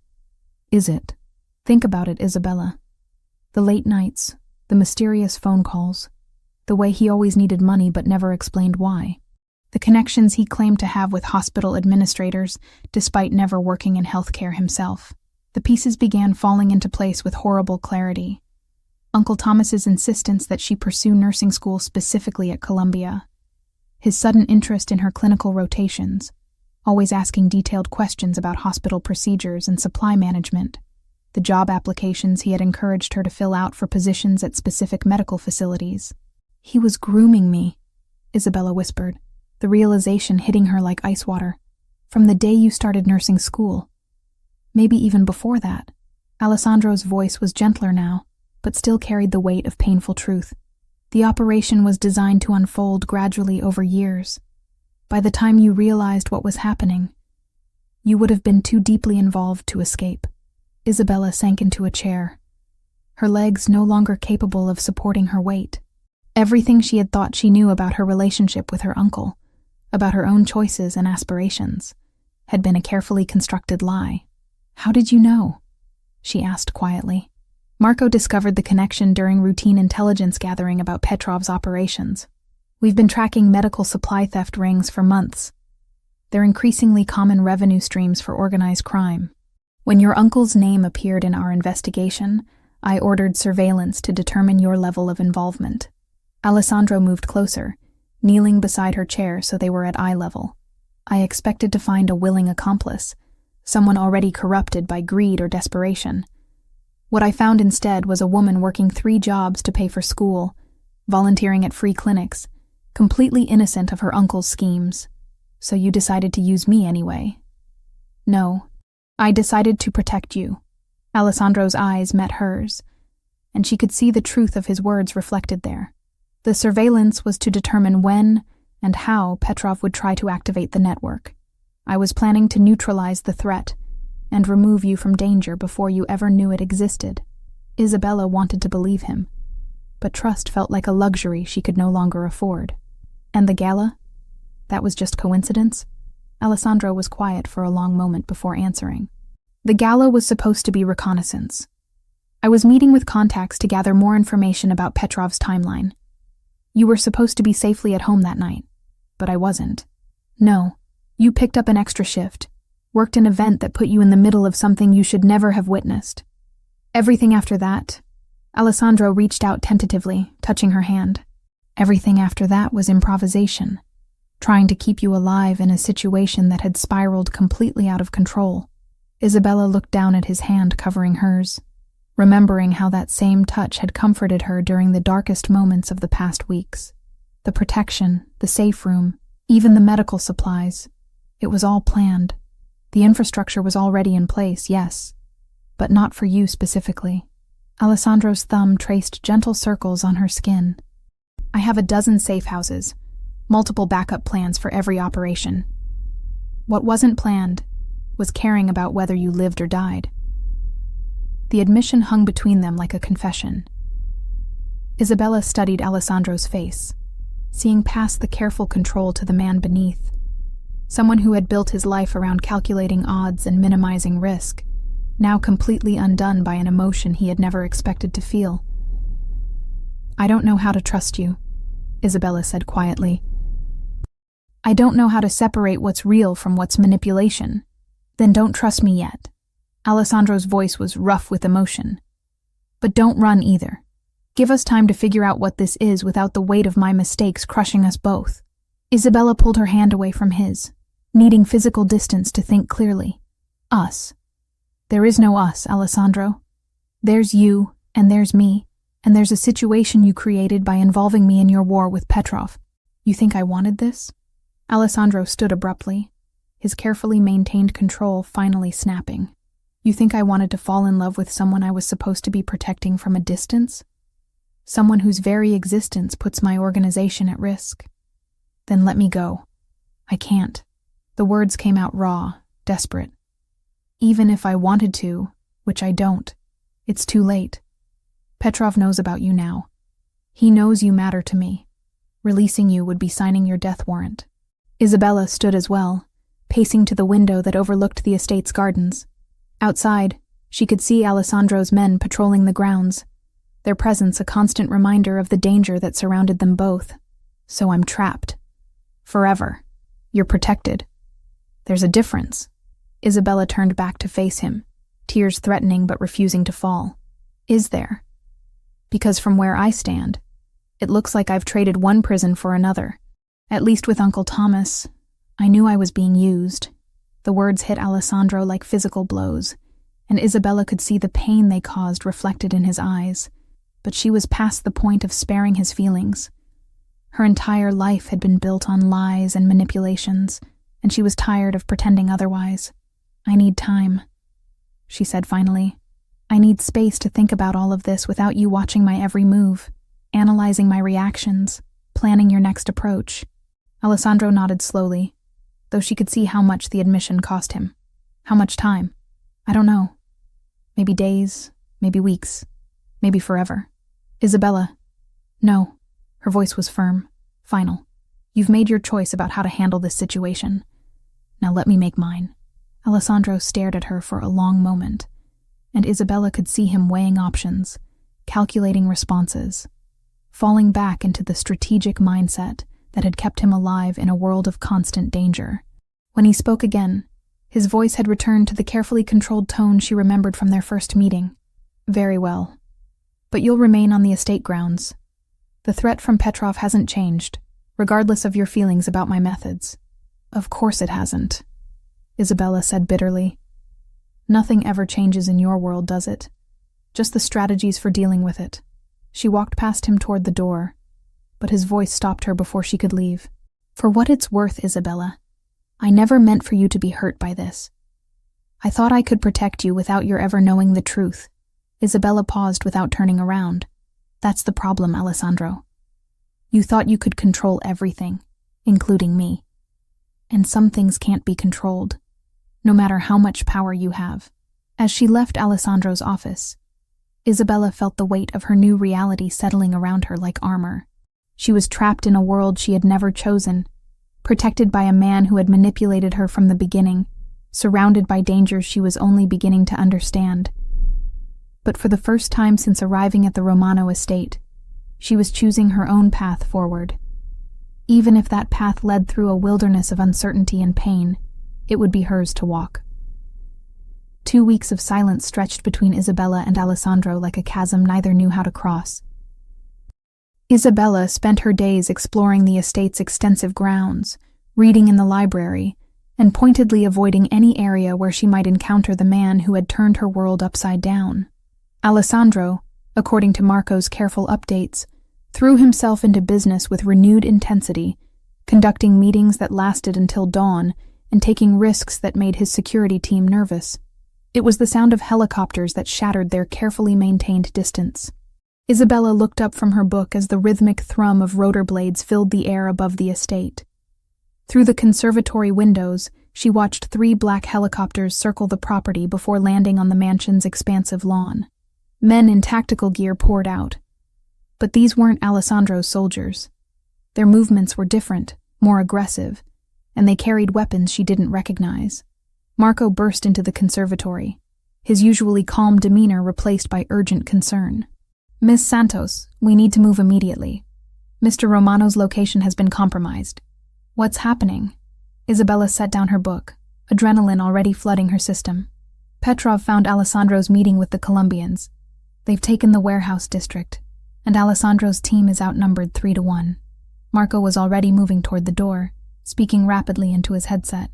Is it? Think about it, Isabella. The late nights, the mysterious phone calls, the way he always needed money but never explained why. The connections he claimed to have with hospital administrators, despite never working in healthcare himself. The pieces began falling into place with horrible clarity. Uncle Thomas's insistence that she pursue nursing school specifically at Columbia. His sudden interest in her clinical rotations, always asking detailed questions about hospital procedures and supply management. The job applications he had encouraged her to fill out for positions at specific medical facilities. He was grooming me, Isabella whispered, the realization hitting her like ice water. From the day you started nursing school. Maybe even before that. Alessandro's voice was gentler now, but still carried the weight of painful truth. The operation was designed to unfold gradually over years. By the time you realized what was happening, you would have been too deeply involved to escape. Isabella sank into a chair, her legs no longer capable of supporting her weight. Everything she had thought she knew about her relationship with her uncle, about her own choices and aspirations, had been a carefully constructed lie. How did you know? She asked quietly. Marco discovered the connection during routine intelligence gathering about Petrov's operations. We've been tracking medical supply theft rings for months. They're increasingly common revenue streams for organized crime. When your uncle's name appeared in our investigation, I ordered surveillance to determine your level of involvement. Alessandro moved closer, kneeling beside her chair so they were at eye level. I expected to find a willing accomplice, someone already corrupted by greed or desperation. What I found instead was a woman working 3 jobs to pay for school, volunteering at free clinics, completely innocent of her uncle's schemes. So you decided to use me anyway. No, I decided to protect you. Alessandro's eyes met hers, and she could see the truth of his words reflected there. The surveillance was to determine when and how Petrov would try to activate the network. I was planning to neutralize the threat and remove you from danger before you ever knew it existed. Isabella wanted to believe him, but trust felt like a luxury she could no longer afford. And the gala? That was just coincidence? Alessandro was quiet for a long moment before answering. The gala was supposed to be reconnaissance. I was meeting with contacts to gather more information about Petrov's timeline. You were supposed to be safely at home that night, but I wasn't. No, you picked up an extra shift, worked an event that put you in the middle of something you should never have witnessed. Everything after that, Alessandro reached out tentatively, touching her hand. Everything after that was improvisation, trying to keep you alive in a situation that had spiraled completely out of control. Isabella looked down at his hand covering hers, remembering how that same touch had comforted her during the darkest moments of the past weeks. The protection, the safe room, even the medical supplies. It was all planned. The infrastructure was already in place, yes, but not for you specifically. Alessandro's thumb traced gentle circles on her skin. I have a dozen safe houses, multiple backup plans for every operation. What wasn't planned was caring about whether you lived or died. The admission hung between them like a confession. Isabella studied Alessandro's face, seeing past the careful control to the man beneath, someone who had built his life around calculating odds and minimizing risk, now completely undone by an emotion he had never expected to feel. I don't know how to trust you, Isabella said quietly. I don't know how to separate what's real from what's manipulation. Then don't trust me yet. Alessandro's voice was rough with emotion. But don't run either. Give us time to figure out what this is without the weight of my mistakes crushing us both. Isabella pulled her hand away from his, needing physical distance to think clearly. Us. There is no us, Alessandro. There's you, and there's me, and there's a situation you created by involving me in your war with Petrov. You think I wanted this? Alessandro stood abruptly, his carefully maintained control finally snapping. You think I wanted to fall in love with someone I was supposed to be protecting from a distance? Someone whose very existence puts my organization at risk? Then let me go. I can't. The words came out raw, desperate. Even if I wanted to, which I don't, it's too late. Petrov knows about you now. He knows you matter to me. Releasing you would be signing your death warrant. Isabella stood as well, pacing to the window that overlooked the estate's gardens. Outside, she could see Alessandro's men patrolling the grounds, their presence a constant reminder of the danger that surrounded them both. So I'm trapped. Forever. You're protected. There's a difference. Isabella turned back to face him, tears threatening but refusing to fall. Is there? Because from where I stand, it looks like I've traded one prison for another. At least with Uncle Thomas, I knew I was being used. The words hit Alessandro like physical blows, and Isabella could see the pain they caused reflected in his eyes. But she was past the point of sparing his feelings. Her entire life had been built on lies and manipulations, and she was tired of pretending otherwise. I need time, she said finally. I need space to think about all of this without you watching my every move, analyzing my reactions, planning your next approach. Alessandro nodded slowly, though she could see how much the admission cost him. How much time? I don't know. Maybe days, maybe weeks, maybe forever. Isabella. No. Her voice was firm, final. You've made your choice about how to handle this situation. Now let me make mine. Alessandro stared at her for a long moment, and Isabella could see him weighing options, calculating responses, falling back into the strategic mindset that had kept him alive in a world of constant danger. When he spoke again, his voice had returned to the carefully controlled tone she remembered from their first meeting. Very well. But you'll remain on the estate grounds. The threat from Petrov hasn't changed, regardless of your feelings about my methods. Of course it hasn't, Isabella said bitterly. Nothing ever changes in your world, does it? Just the strategies for dealing with it. She walked past him toward the door, but his voice stopped her before she could leave. For what it's worth, Isabella, I never meant for you to be hurt by this. I thought I could protect you without your ever knowing the truth. Isabella paused without turning around. That's the problem, Alessandro. You thought you could control everything, including me. And some things can't be controlled, no matter how much power you have. As she left Alessandro's office, Isabella felt the weight of her new reality settling around her like armor. She was trapped in a world she had never chosen, protected by a man who had manipulated her from the beginning, surrounded by dangers she was only beginning to understand. But for the first time since arriving at the Romano estate, she was choosing her own path forward. Even if that path led through a wilderness of uncertainty and pain, it would be hers to walk. 2 weeks of silence stretched between Isabella and Alessandro like a chasm neither knew how to cross. Isabella spent her days exploring the estate's extensive grounds, reading in the library, and pointedly avoiding any area where she might encounter the man who had turned her world upside down. Alessandro, according to Marco's careful updates, threw himself into business with renewed intensity, conducting meetings that lasted until dawn and taking risks that made his security team nervous. It was the sound of helicopters that shattered their carefully maintained distance. Isabella looked up from her book as the rhythmic thrum of rotor blades filled the air above the estate. Through the conservatory windows, she watched 3 black helicopters circle the property before landing on the mansion's expansive lawn. Men in tactical gear poured out. But these weren't Alessandro's soldiers. Their movements were different, more aggressive, and they carried weapons she didn't recognize. Marco burst into the conservatory, his usually calm demeanor replaced by urgent concern. Miss Santos, we need to move immediately. Mr. Romano's location has been compromised. What's happening? Isabella set down her book, adrenaline already flooding her system. Petrov found Alessandro's meeting with the Colombians. They've taken the warehouse district, and Alessandro's team is outnumbered 3-1. Marco was already moving toward the door, speaking rapidly into his headset.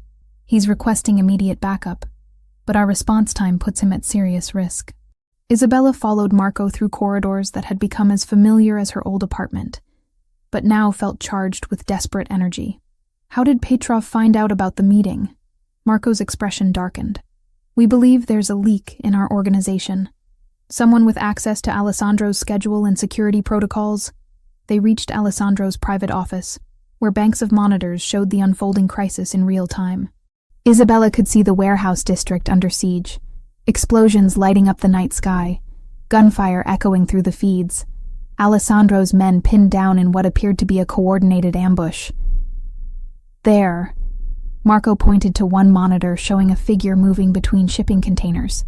He's requesting immediate backup, but our response time puts him at serious risk. Isabella followed Marco through corridors that had become as familiar as her old apartment, but now felt charged with desperate energy. How did Petrov find out about the meeting? Marco's expression darkened. We believe there's a leak in our organization. Someone with access to Alessandro's schedule and security protocols. They reached Alessandro's private office, where banks of monitors showed the unfolding crisis in real time. Isabella could see the warehouse district under siege, explosions lighting up the night sky, gunfire echoing through the feeds, Alessandro's men pinned down in what appeared to be a coordinated ambush. There, Marco pointed to one monitor showing a figure moving between shipping containers,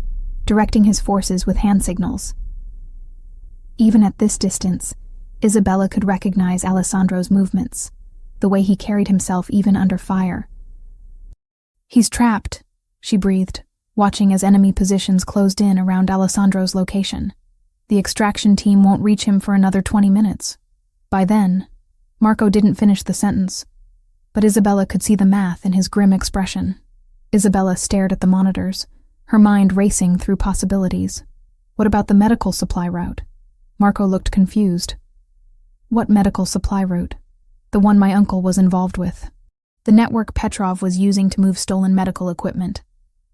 directing his forces with hand signals. Even at this distance, Isabella could recognize Alessandro's movements, the way he carried himself even under fire. He's trapped, she breathed, watching as enemy positions closed in around Alessandro's location. The extraction team won't reach him for another 20 minutes. By then, Marco didn't finish the sentence, but Isabella could see the math in his grim expression. Isabella stared at the monitors, her mind racing through possibilities. What about the medical supply route? Marco looked confused. What medical supply route? The one my uncle was involved with. The network Petrov was using to move stolen medical equipment.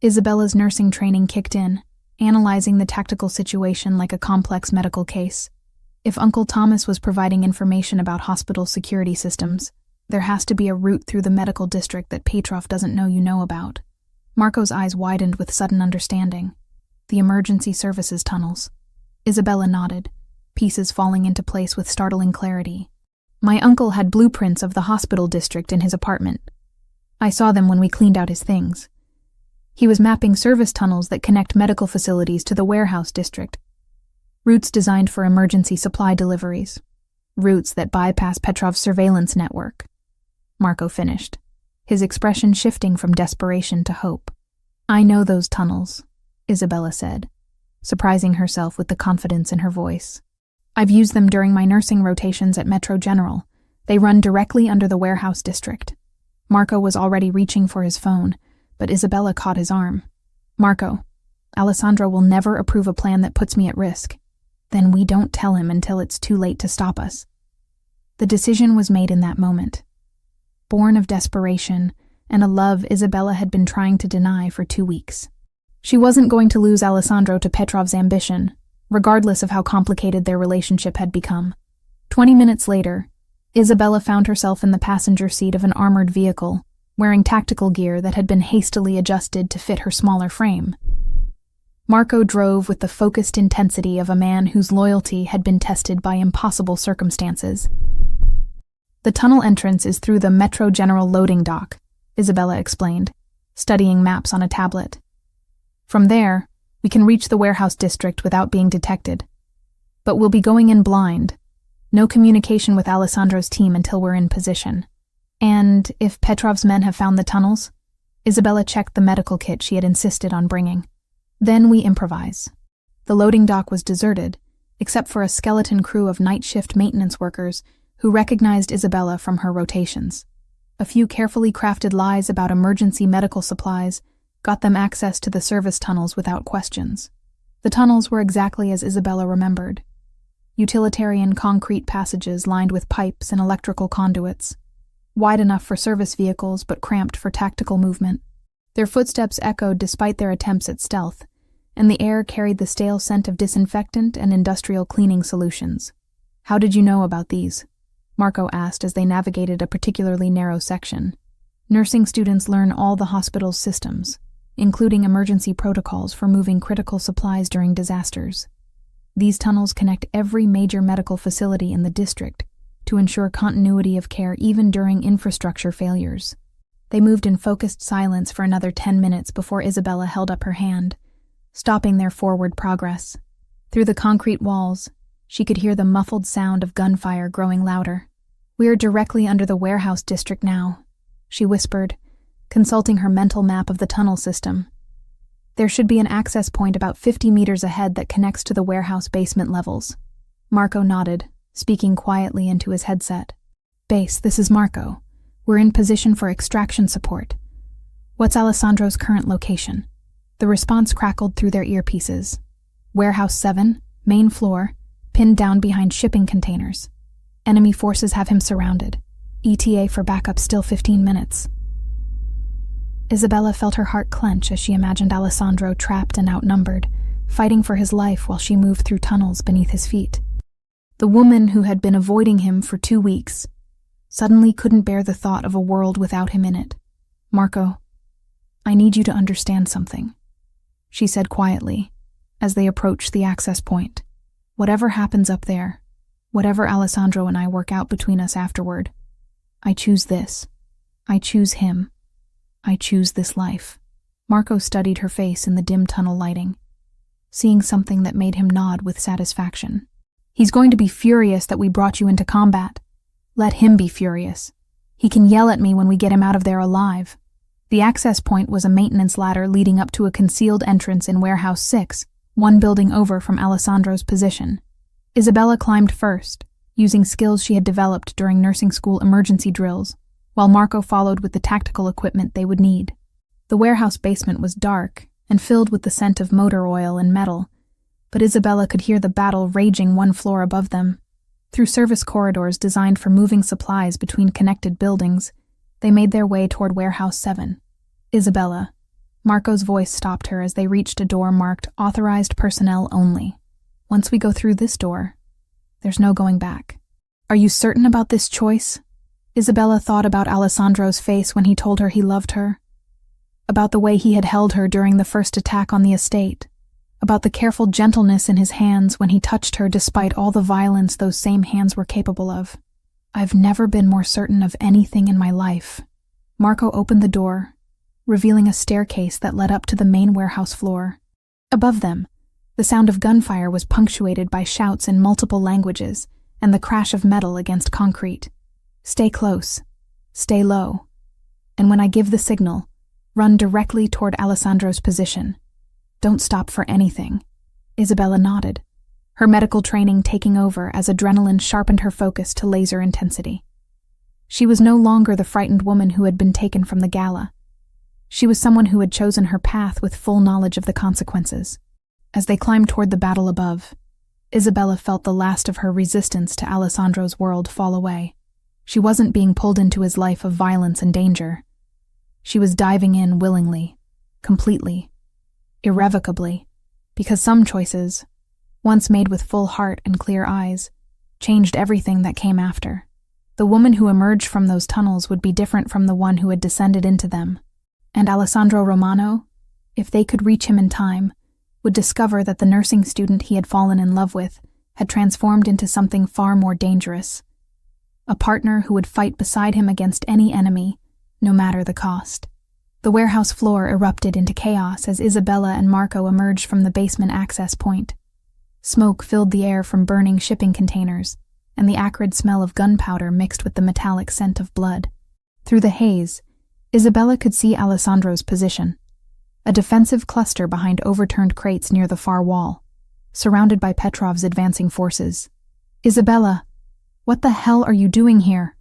Isabella's nursing training kicked in, analyzing the tactical situation like a complex medical case. If Uncle Thomas was providing information about hospital security systems, there has to be a route through the medical district that Petrov doesn't know you know about. Marco's eyes widened with sudden understanding. The emergency services tunnels. Isabella nodded, pieces falling into place with startling clarity. My uncle had blueprints of the hospital district in his apartment. I saw them when we cleaned out his things. He was mapping service tunnels that connect medical facilities to the warehouse district. Routes designed for emergency supply deliveries. Routes that bypass Petrov's surveillance network. Marco finished, his expression shifting from desperation to hope. I know those tunnels, Isabella said, surprising herself with the confidence in her voice. I've used them during my nursing rotations at Metro General. They run directly under the warehouse district. Marco was already reaching for his phone, but Isabella caught his arm. Marco, Alessandro will never approve a plan that puts me at risk. Then we don't tell him until it's too late to stop us. The decision was made in that moment. Born of desperation and a love Isabella had been trying to deny for 2 weeks. She wasn't going to lose Alessandro to Petrov's ambition, regardless of how complicated their relationship had become. 20 minutes later, Isabella found herself in the passenger seat of an armored vehicle, wearing tactical gear that had been hastily adjusted to fit her smaller frame. Marco drove with the focused intensity of a man whose loyalty had been tested by impossible circumstances. The tunnel entrance is through the Metro General loading dock, Isabella explained, studying maps on a tablet. From there, we can reach the warehouse district without being detected. But we'll be going in blind. No communication with Alessandro's team until we're in position. And if Petrov's men have found the tunnels, Isabella checked the medical kit she had insisted on bringing. Then we improvise. The loading dock was deserted, except for a skeleton crew of night shift maintenance workers who recognized Isabella from her rotations. A few carefully crafted lies about emergency medical supplies got them access to the service tunnels without questions. The tunnels were exactly as Isabella remembered. Utilitarian concrete passages lined with pipes and electrical conduits, wide enough for service vehicles but cramped for tactical movement. Their footsteps echoed despite their attempts at stealth, and the air carried the stale scent of disinfectant and industrial cleaning solutions. "How did you know about these?" Marco asked as they navigated a particularly narrow section. Nursing students learn all the hospital's systems, including emergency protocols for moving critical supplies during disasters. These tunnels connect every major medical facility in the district to ensure continuity of care even during infrastructure failures. They moved in focused silence for another 10 minutes before Isabella held up her hand, stopping their forward progress. Through the concrete walls, she could hear the muffled sound of gunfire growing louder. "We're directly under the warehouse district now," she whispered, consulting her mental map of the tunnel system. "There should be an access point about 50 meters ahead that connects to the warehouse basement levels." Marco nodded, speaking quietly into his headset. "Base, this is Marco. We're in position for extraction support. What's Alessandro's current location?" The response crackled through their earpieces. "Warehouse 7, main floor, pinned down behind shipping containers. Enemy forces have him surrounded. ETA for backup still 15 minutes. Isabella felt her heart clench as she imagined Alessandro trapped and outnumbered, fighting for his life while she moved through tunnels beneath his feet. The woman who had been avoiding him for 2 weeks suddenly couldn't bear the thought of a world without him in it. "Marco, I need you to understand something," she said quietly, as they approached the access point. "Whatever happens up there, whatever Alessandro and I work out between us afterward, I choose this. I choose him. I choose this life." Marco studied her face in the dim tunnel lighting, seeing something that made him nod with satisfaction. "He's going to be furious that we brought you into combat. Let him be furious. He can yell at me when we get him out of there alive." The access point was a maintenance ladder leading up to a concealed entrance in Warehouse 6, one building over from Alessandro's position. Isabella climbed first, using skills she had developed during nursing school emergency drills, while Marco followed with the tactical equipment they would need. The warehouse basement was dark and filled with the scent of motor oil and metal, but Isabella could hear the battle raging one floor above them. Through service corridors designed for moving supplies between connected buildings, they made their way toward Warehouse 7. "Isabella," Marco's voice stopped her as they reached a door marked "Authorized Personnel Only." "Once we go through this door, there's no going back." "Are you certain about this choice?" Isabella thought about Alessandro's face when he told her he loved her, about the way he had held her during the first attack on the estate, about the careful gentleness in his hands when he touched her despite all the violence those same hands were capable of. "I've never been more certain of anything in my life." Marco opened the door, revealing a staircase that led up to the main warehouse floor. Above them, the sound of gunfire was punctuated by shouts in multiple languages and the crash of metal against concrete. "Stay close, stay low, and when I give the signal, run directly toward Alessandro's position. Don't stop for anything." Isabella nodded, her medical training taking over as adrenaline sharpened her focus to laser intensity. She was no longer the frightened woman who had been taken from the Gala. She was someone who had chosen her path with full knowledge of the consequences. As they climbed toward the battle above, Isabella felt the last of her resistance to Alessandro's world fall away. She wasn't being pulled into his life of violence and danger. She was diving in willingly, completely, irrevocably, because some choices, once made with full heart and clear eyes, changed everything that came after. The woman who emerged from those tunnels would be different from the one who had descended into them. And Alessandro Romano, if they could reach him in time, would discover that the nursing student he had fallen in love with had transformed into something far more dangerous. A partner who would fight beside him against any enemy, no matter the cost. The warehouse floor erupted into chaos as Isabella and Marco emerged from the basement access point. Smoke filled the air from burning shipping containers, and the acrid smell of gunpowder mixed with the metallic scent of blood. Through the haze, Isabella could see Alessandro's position, a defensive cluster behind overturned crates near the far wall, surrounded by Petrov's advancing forces. "Isabella, what the hell are you doing here?"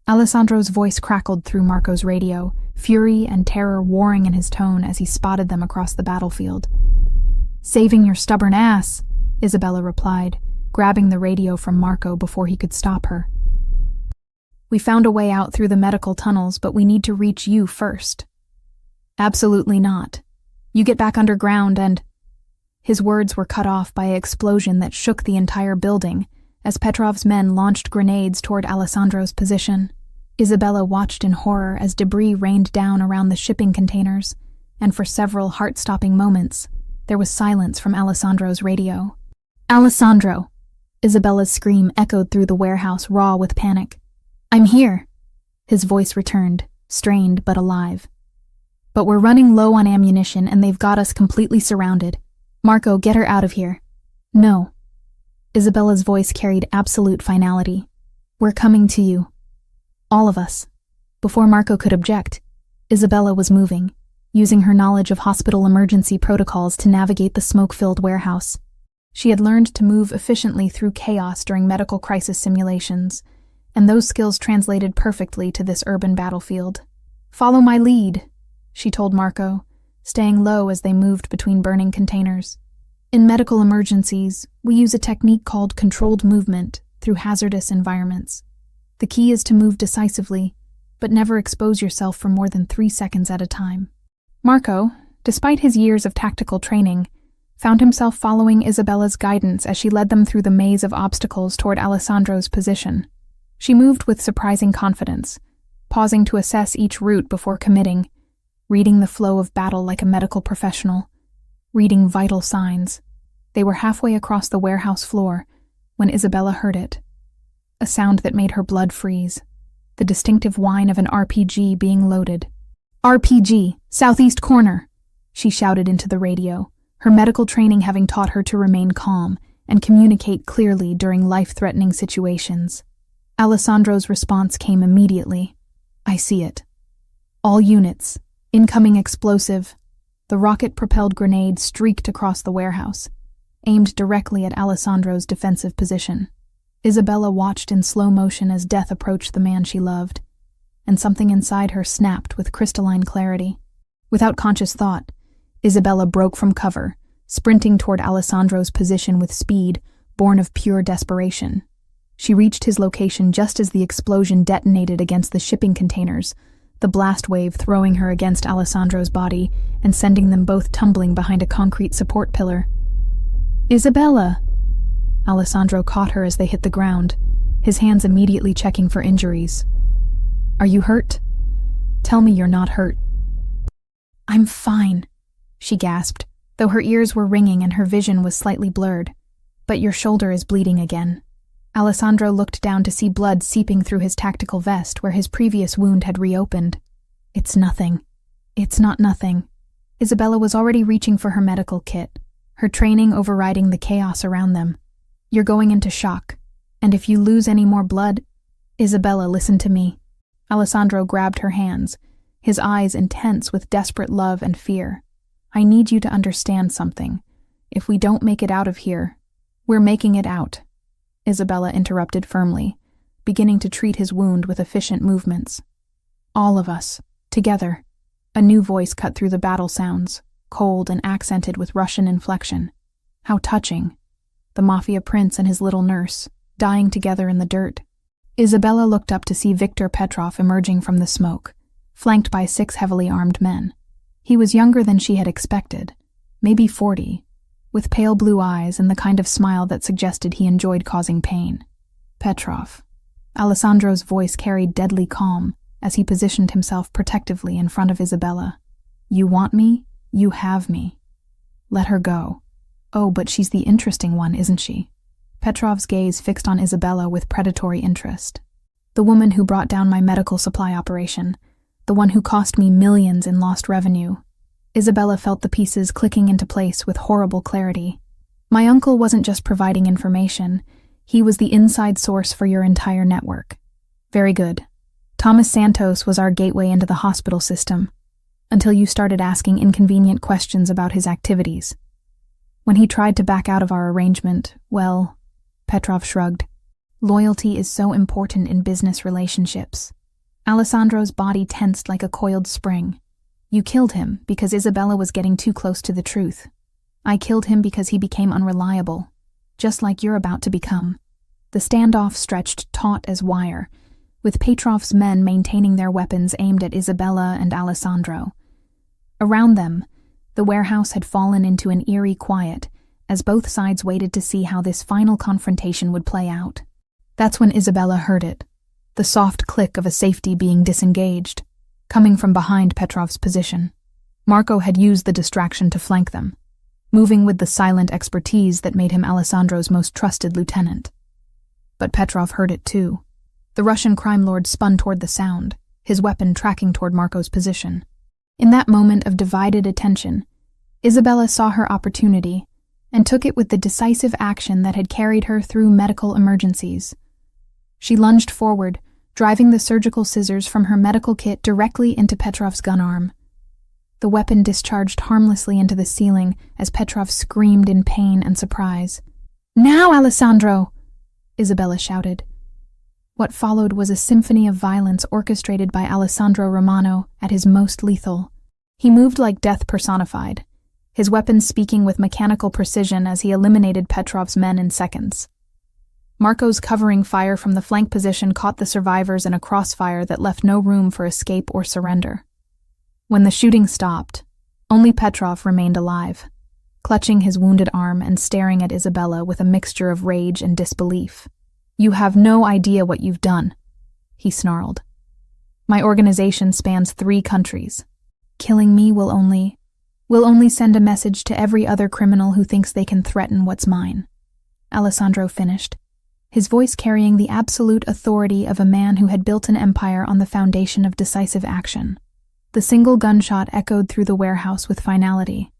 Alessandro's voice crackled through Marco's radio, fury and terror warring in his tone as he spotted them across the battlefield. "Saving your stubborn ass," Isabella replied, grabbing the radio from Marco before he could stop her. "We found a way out through the medical tunnels, but we need to reach you first." "Absolutely not. You get back underground and—" His words were cut off by an explosion that shook the entire building as Petrov's men launched grenades toward Alessandro's position. Isabella watched in horror as debris rained down around the shipping containers, and for several heart-stopping moments, there was silence from Alessandro's radio. "Alessandro!" Isabella's scream echoed through the warehouse, raw with panic. "I'm here." His voice returned, strained but alive. "But we're running low on ammunition and they've got us completely surrounded. Marco, get her out of here." "No." Isabella's voice carried absolute finality. "We're coming to you. All of us." Before Marco could object, Isabella was moving, using her knowledge of hospital emergency protocols to navigate the smoke-filled warehouse. She had learned to move efficiently through chaos during medical crisis simulations, and those skills translated perfectly to this urban battlefield. "Follow my lead," she told Marco, staying low as they moved between burning containers. "In medical emergencies, we use a technique called controlled movement through hazardous environments. The key is to move decisively, but never expose yourself for more than 3 seconds at a time." Marco, despite his years of tactical training, found himself following Isabella's guidance as she led them through the maze of obstacles toward Alessandro's position. She moved with surprising confidence, pausing to assess each route before committing, reading the flow of battle like a medical professional, reading vital signs. They were halfway across the warehouse floor when Isabella heard it. A sound that made her blood freeze, the distinctive whine of an RPG being loaded. "RPG, southeast corner," she shouted into the radio, her medical training having taught her to remain calm and communicate clearly during life-threatening situations. Alessandro's response came immediately. "I see it. All units, incoming explosive." The rocket-propelled grenade streaked across the warehouse, aimed directly at Alessandro's defensive position. Isabella watched in slow motion as death approached the man she loved, and something inside her snapped with crystalline clarity. Without conscious thought, Isabella broke from cover, sprinting toward Alessandro's position with speed born of pure desperation. She reached his location just as the explosion detonated against the shipping containers, the blast wave throwing her against Alessandro's body and sending them both tumbling behind a concrete support pillar. "Isabella!" Alessandro caught her as they hit the ground, his hands immediately checking for injuries. "Are you hurt? Tell me you're not hurt." "I'm fine," she gasped, though her ears were ringing and her vision was slightly blurred. "But your shoulder is bleeding again." Alessandro looked down to see blood seeping through his tactical vest where his previous wound had reopened. "It's nothing. It's not nothing." Isabella was already reaching for her medical kit, her training overriding the chaos around them. "You're going into shock, and if you lose any more blood—" "Isabella, listen to me." Alessandro grabbed her hands, his eyes intense with desperate love and fear. "I need you to understand something. If we don't make it out of here, we're making it out." Isabella interrupted firmly, beginning to treat his wound with efficient movements. "All of us, together. A new voice cut through the battle sounds, cold and accented with Russian inflection. How touching. The Mafia prince and his little nurse, dying together in the dirt. Isabella looked up to see Viktor Petrov emerging from the smoke, flanked by 6 heavily armed men. He was younger than she had expected, maybe 40, with pale blue eyes and the kind of smile that suggested he enjoyed causing pain. Petrov. Alessandro's voice carried deadly calm as he positioned himself protectively in front of Isabella. You want me? You have me. Let her go. Oh, but she's the interesting one, isn't she? Petrov's gaze fixed on Isabella with predatory interest. The woman who brought down my medical supply operation, the one who cost me millions in lost revenue. Isabella felt the pieces clicking into place with horrible clarity. My uncle wasn't just providing information, he was the inside source for your entire network. Very good. Thomas Santos was our gateway into the hospital system, until you started asking inconvenient questions about his activities. When he tried to back out of our arrangement, well, Petrov shrugged. Loyalty is so important in business relationships. Alessandro's body tensed like a coiled spring. You killed him because Isabella was getting too close to the truth. I killed him because he became unreliable, just like you're about to become. The standoff stretched taut as wire, with Petrov's men maintaining their weapons aimed at Isabella and Alessandro. Around them, the warehouse had fallen into an eerie quiet as both sides waited to see how this final confrontation would play out. That's when Isabella heard it, the soft click of a safety being disengaged, coming from behind Petrov's position. Marco had used the distraction to flank them, moving with the silent expertise that made him Alessandro's most trusted lieutenant. But Petrov heard it too. The Russian crime lord spun toward the sound, his weapon tracking toward Marco's position. In that moment of divided attention, Isabella saw her opportunity and took it with the decisive action that had carried her through medical emergencies. She lunged forward, driving the surgical scissors from her medical kit directly into Petrov's gun arm. The weapon discharged harmlessly into the ceiling as Petrov screamed in pain and surprise. "Now, Alessandro!" Isabella shouted. What followed was a symphony of violence orchestrated by Alessandro Romano at his most lethal. He moved like death personified, his weapon speaking with mechanical precision as he eliminated Petrov's men in seconds. Marco's covering fire from the flank position caught the survivors in a crossfire that left no room for escape or surrender. When the shooting stopped, only Petrov remained alive, clutching his wounded arm and staring at Isabella with a mixture of rage and disbelief. "You have no idea what you've done," he snarled. "My organization spans 3 countries. Killing me will only send a message to every other criminal who thinks they can threaten what's mine," Alessandro finished, his voice carrying the absolute authority of a man who had built an empire on the foundation of decisive action. The single gunshot echoed through the warehouse with finality.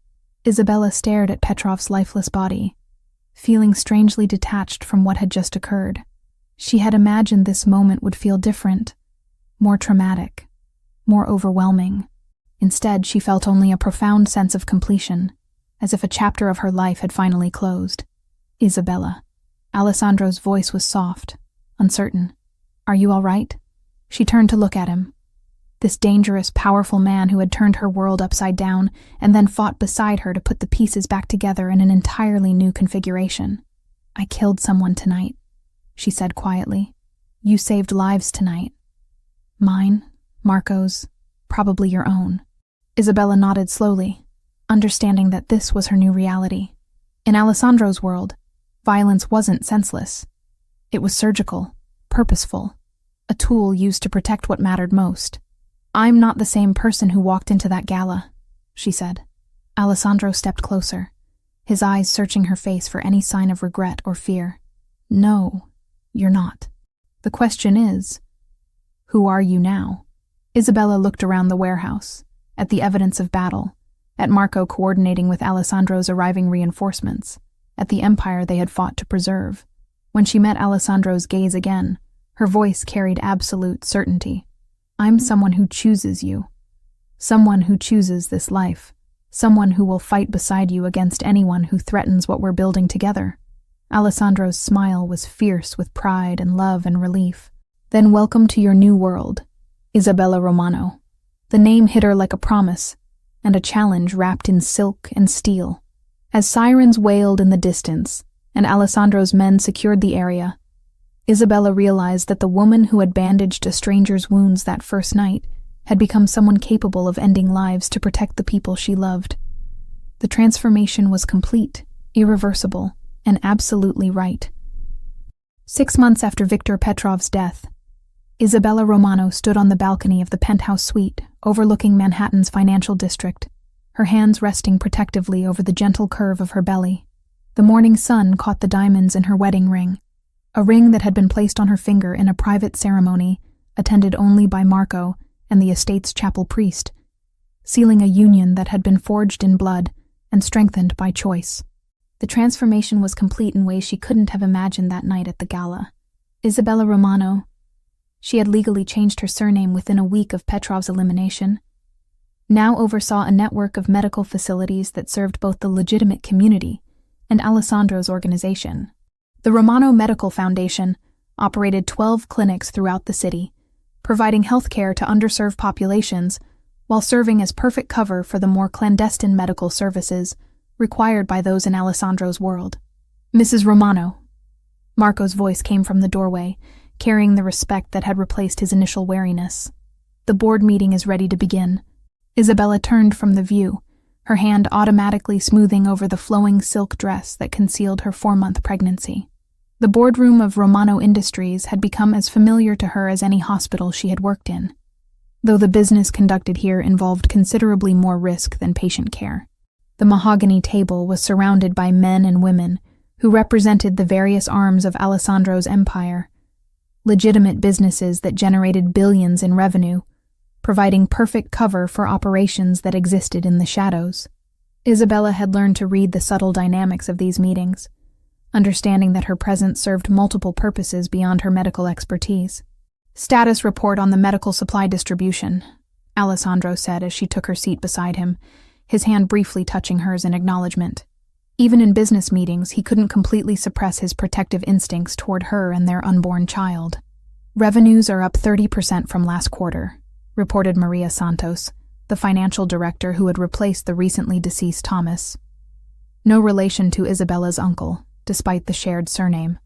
Isabella stared at Petrov's lifeless body, feeling strangely detached from what had just occurred. She had imagined this moment would feel different, more traumatic, more overwhelming. Instead, she felt only a profound sense of completion, as if a chapter of her life had finally closed. "Isabella." Alessandro's voice was soft, uncertain. "Are you all right?" She turned to look at him. This dangerous, powerful man who had turned her world upside down and then fought beside her to put the pieces back together in an entirely new configuration. "I killed someone tonight," she said quietly. "You saved lives tonight. Mine, Marco's, probably your own." Isabella nodded slowly, understanding that this was her new reality. In Alessandro's world, violence wasn't senseless. It was surgical, purposeful, a tool used to protect what mattered most. "I'm not the same person who walked into that gala," she said. Alessandro stepped closer, his eyes searching her face for any sign of regret or fear. "No, you're not. The question is, who are you now?" Isabella looked around the warehouse, at the evidence of battle, at Marco coordinating with Alessandro's arriving reinforcements, at the empire they had fought to preserve. When she met Alessandro's gaze again, her voice carried absolute certainty. "I'm someone who chooses you. Someone who chooses this life. Someone who will fight beside you against anyone who threatens what we're building together." Alessandro's smile was fierce with pride and love and relief. "Then welcome to your new world, Isabella Romano. The name hit her like a promise, and a challenge wrapped in silk and steel. As sirens wailed in the distance, and Alessandro's men secured the area, Isabella realized that the woman who had bandaged a stranger's wounds that first night had become someone capable of ending lives to protect the people she loved. The transformation was complete, irreversible, and absolutely right. 6 months after Viktor Petrov's death, Isabella Romano stood on the balcony of the penthouse suite overlooking Manhattan's financial district, her hands resting protectively over the gentle curve of her belly. The morning sun caught the diamonds in her wedding ring, a ring that had been placed on her finger in a private ceremony attended only by Marco and the estate's chapel priest, sealing a union that had been forged in blood and strengthened by choice. The transformation was complete in ways she couldn't have imagined that night at the gala. Isabella Romano. She had legally changed her surname within a week of Petrov's elimination. Now oversaw a network of medical facilities that served both the legitimate community and Alessandro's organization. The Romano Medical Foundation operated 12 clinics throughout the city, providing health care to underserved populations while serving as perfect cover for the more clandestine medical services required by those in Alessandro's world. Mrs. Romano. Marco's voice came from the doorway, carrying the respect that had replaced his initial wariness. The board meeting is ready to begin. Isabella turned from the view, her hand automatically smoothing over the flowing silk dress that concealed her 4-month pregnancy. The boardroom of Romano Industries had become as familiar to her as any hospital she had worked in, though the business conducted here involved considerably more risk than patient care. The mahogany table was surrounded by men and women who represented the various arms of Alessandro's empire, legitimate businesses that generated billions in revenue, providing perfect cover for operations that existed in the shadows. Isabella had learned to read the subtle dynamics of these meetings, understanding that her presence served multiple purposes beyond her medical expertise. "Status report on the medical supply distribution," Alessandro said as she took her seat beside him, his hand briefly touching hers in acknowledgement. Even in business meetings, he couldn't completely suppress his protective instincts toward her and their unborn child. "Revenues are up 30% from last quarter," reported Maria Santos, the financial director who had replaced the recently deceased Thomas. No relation to Isabella's uncle, despite the shared surname.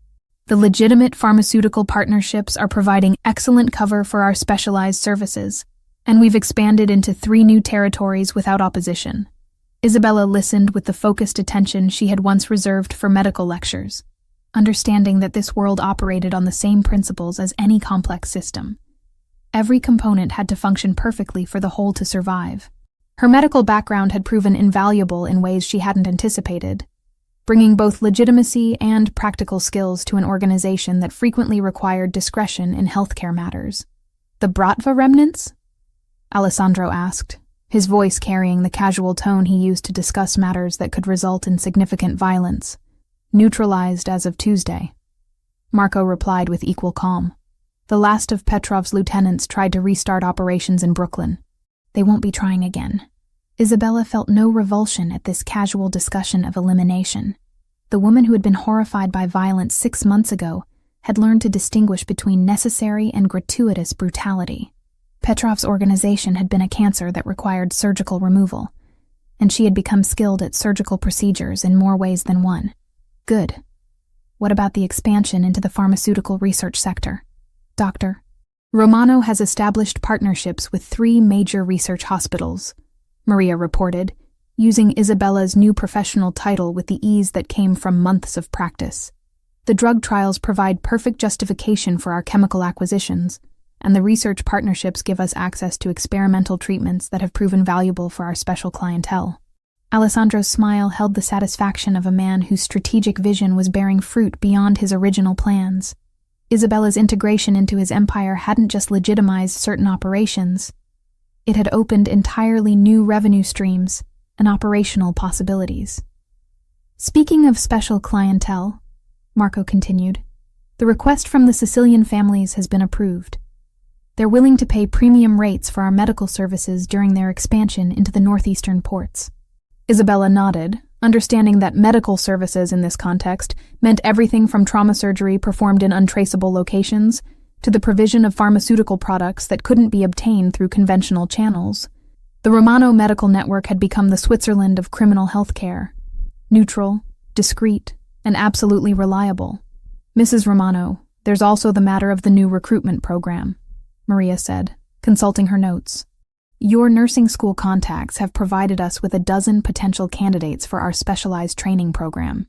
"The legitimate pharmaceutical partnerships are providing excellent cover for our specialized services, and we've expanded into 3 new territories without opposition." Isabella listened with the focused attention she had once reserved for medical lectures, understanding that this world operated on the same principles as any complex system. Every component had to function perfectly for the whole to survive. Her medical background had proven invaluable in ways she hadn't anticipated, bringing both legitimacy and practical skills to an organization that frequently required discretion in healthcare matters. "The Bratva remnants?" Alessandro asked, his voice carrying the casual tone he used to discuss matters that could result in significant violence. "Neutralized as of Tuesday." Marco replied with equal calm. "The last of Petrov's lieutenants tried to restart operations in Brooklyn. They won't be trying again." Isabella felt no revulsion at this casual discussion of elimination. The woman who had been horrified by violence 6 months ago had learned to distinguish between necessary and gratuitous brutality. Petrov's organization had been a cancer that required surgical removal, and she had become skilled at surgical procedures in more ways than one. Good. What about the expansion into the pharmaceutical research sector? "Doctor, Romano has established partnerships with 3 major research hospitals," Maria reported, using Isabella's new professional title with the ease that came from months of practice. "The drug trials provide perfect justification for our chemical acquisitions, and the research partnerships give us access to experimental treatments that have proven valuable for our special clientele." Alessandro's smile held the satisfaction of a man whose strategic vision was bearing fruit beyond his original plans. Isabella's integration into his empire hadn't just legitimized certain operations, it had opened entirely new revenue streams and operational possibilities. "Speaking of special clientele," Marco continued, "the request from the Sicilian families has been approved. They're willing to pay premium rates for our medical services during their expansion into the northeastern ports." Isabella nodded, understanding that medical services in this context meant everything from trauma surgery performed in untraceable locations to the provision of pharmaceutical products that couldn't be obtained through conventional channels. The Romano Medical Network had become the Switzerland of criminal health care, neutral, discreet, and absolutely reliable. "Mrs. Romano, there's also the matter of the new recruitment program," Maria said, consulting her notes. "Your nursing school contacts have provided us with a dozen potential candidates for our specialized training program."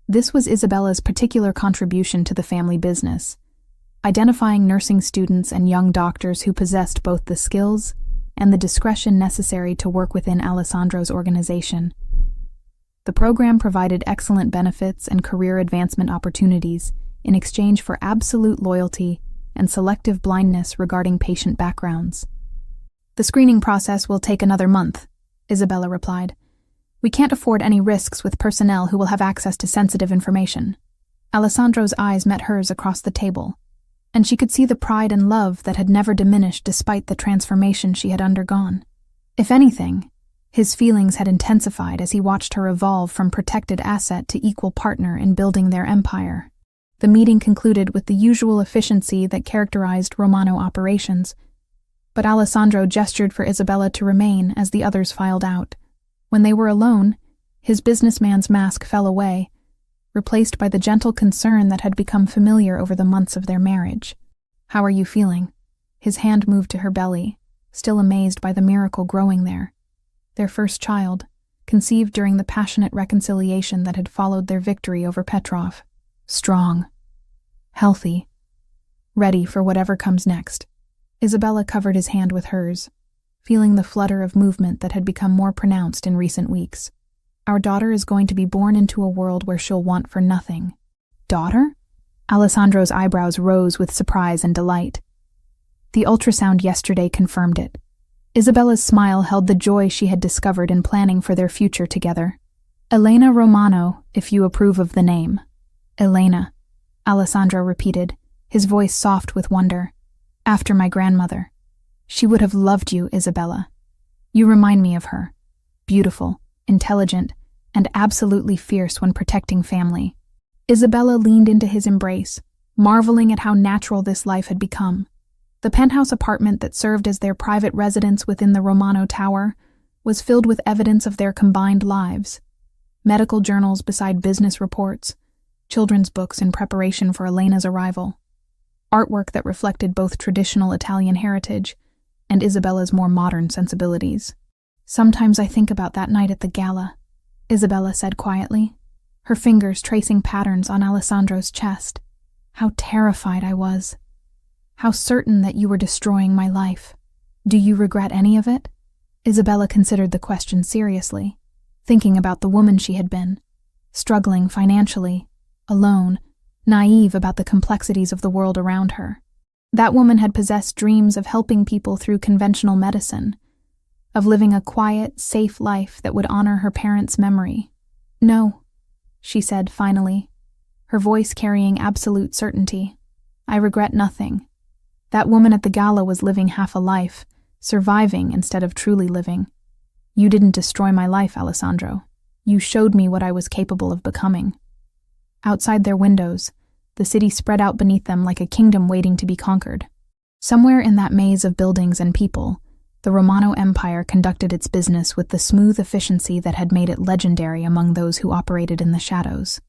This was Isabella's particular contribution to the family business, identifying nursing students and young doctors who possessed both the skills and the discretion necessary to work within Alessandro's organization. The program provided excellent benefits and career advancement opportunities in exchange for absolute loyalty and selective blindness regarding patient backgrounds. "The screening process will take another month," Isabella replied. "We can't afford any risks with personnel who will have access to sensitive information." Alessandro's eyes met hers across the table, and she could see the pride and love that had never diminished despite the transformation she had undergone. If anything, his feelings had intensified as he watched her evolve from protected asset to equal partner in building their empire. The meeting concluded with the usual efficiency that characterized Romano operations, but Alessandro gestured for Isabella to remain as the others filed out. When they were alone, his businessman's mask fell away, replaced by the gentle concern that had become familiar over the months of their marriage. "How are you feeling?" His hand moved to her belly, still amazed by the miracle growing there. Their first child, conceived during the passionate reconciliation that had followed their victory over Petrov. Strong, healthy, ready for whatever comes next. Isabella covered his hand with hers, feeling the flutter of movement that had become more pronounced in recent weeks. "Our daughter is going to be born into a world where she'll want for nothing." "Daughter?" Alessandro's eyebrows rose with surprise and delight. The ultrasound yesterday confirmed it. Isabella's smile held the joy she had discovered in planning for their future together. "Elena Romano, if you approve of the name." "Elena," Alessandro repeated, his voice soft with wonder. "After my grandmother. She would have loved you, Isabella. You remind me of her. Beautiful, intelligent, and absolutely fierce when protecting family." Isabella leaned into his embrace, marveling at how natural this life had become. The penthouse apartment that served as their private residence within the Romano Tower was filled with evidence of their combined lives. Medical journals beside business reports, children's books in preparation for Elena's arrival, artwork that reflected both traditional Italian heritage and Isabella's more modern sensibilities. "Sometimes I think about that night at the Gala," Isabella said quietly, her fingers tracing patterns on Alessandro's chest. "How terrified I was. How certain that you were destroying my life. Do you regret any of it?" Isabella considered the question seriously, thinking about the woman she had been, struggling financially, alone, naive about the complexities of the world around her. That woman had possessed dreams of helping people through conventional medicine, of living a quiet, safe life that would honor her parents' memory. "No," she said finally, her voice carrying absolute certainty. "I regret nothing. That woman at the Gala was living half a life, surviving instead of truly living. You didn't destroy my life, Alessandro. You showed me what I was capable of becoming." Outside their windows, the city spread out beneath them like a kingdom waiting to be conquered. Somewhere in that maze of buildings and people, the Romano Empire conducted its business with the smooth efficiency that had made it legendary among those who operated in the shadows.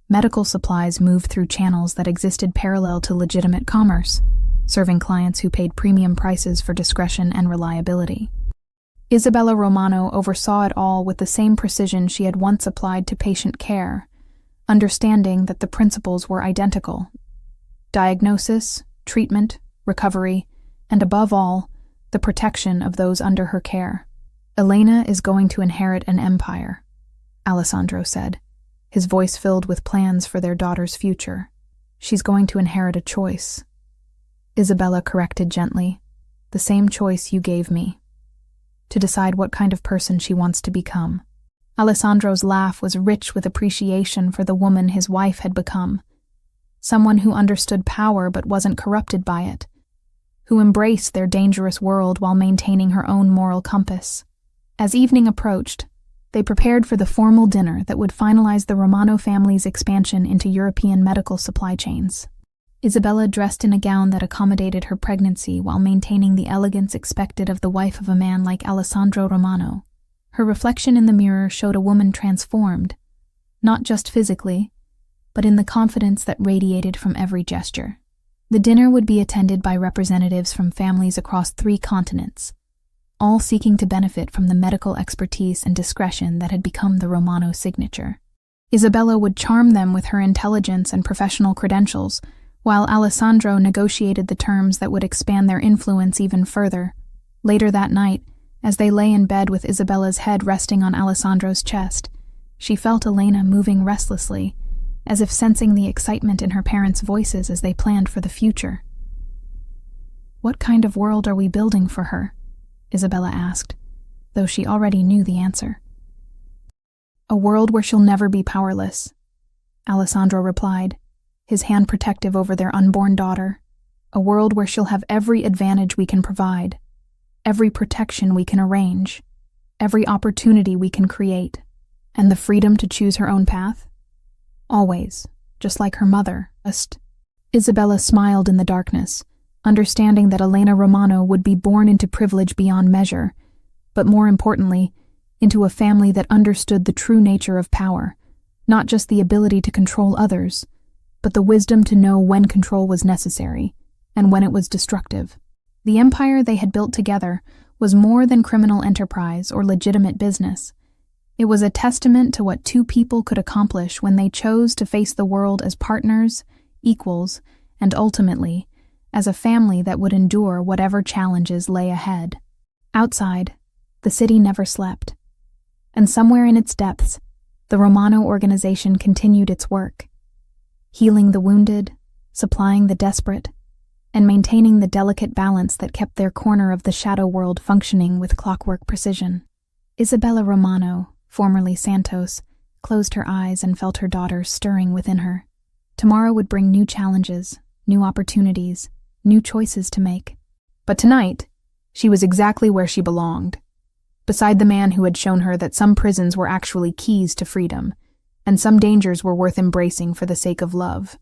Medical supplies moved through channels that existed parallel to legitimate commerce, serving clients who paid premium prices for discretion and reliability. Isabella Romano oversaw it all with the same precision she had once applied to patient care, understanding that the principles were identical: diagnosis, treatment, recovery, and above all, the protection of those under her care. "Elena is going to inherit an empire," Alessandro said, his voice filled with plans for their daughter's future. "She's going to inherit a choice." Isabella corrected gently, "The same choice you gave me, to decide what kind of person she wants to become." Alessandro's laugh was rich with appreciation for the woman his wife had become, someone who understood power but wasn't corrupted by it, who embraced their dangerous world while maintaining her own moral compass. As evening approached, they prepared for the formal dinner that would finalize the Romano family's expansion into European medical supply chains. Isabella dressed in a gown that accommodated her pregnancy while maintaining the elegance expected of the wife of a man like Alessandro Romano. Her reflection in the mirror showed a woman transformed, not just physically, but in the confidence that radiated from every gesture. The dinner would be attended by representatives from families across 3 continents, all seeking to benefit from the medical expertise and discretion that had become the Romano signature. Isabella would charm them with her intelligence and professional credentials, while Alessandro negotiated the terms that would expand their influence even further. Later that night, as they lay in bed with Isabella's head resting on Alessandro's chest, she felt Elena moving restlessly, as if sensing the excitement in her parents' voices as they planned for the future. "What kind of world are we building for her?" Isabella asked, though she already knew the answer. "A world where she'll never be powerless," Alessandro replied, his hand protective over their unborn daughter. "A world where she'll have every advantage we can provide, every protection we can arrange, every opportunity we can create, and the freedom to choose her own path. Always, just like her mother." Isabella smiled in the darkness, understanding that Elena Romano would be born into privilege beyond measure, but more importantly, into a family that understood the true nature of power, not just the ability to control others, but the wisdom to know when control was necessary and when it was destructive. The empire they had built together was more than criminal enterprise or legitimate business. It was a testament to what 2 people could accomplish when they chose to face the world as partners, equals, and ultimately, as a family that would endure whatever challenges lay ahead. Outside, the city never slept, and somewhere in its depths, the Romano organization continued its work, healing the wounded, supplying the desperate, and maintaining the delicate balance that kept their corner of the shadow world functioning with clockwork precision. Isabella Romano, formerly Santos, closed her eyes and felt her daughter stirring within her. Tomorrow would bring new challenges, new opportunities, new choices to make. But tonight, she was exactly where she belonged, beside the man who had shown her that some prisons were actually keys to freedom, and some dangers were worth embracing for the sake of love.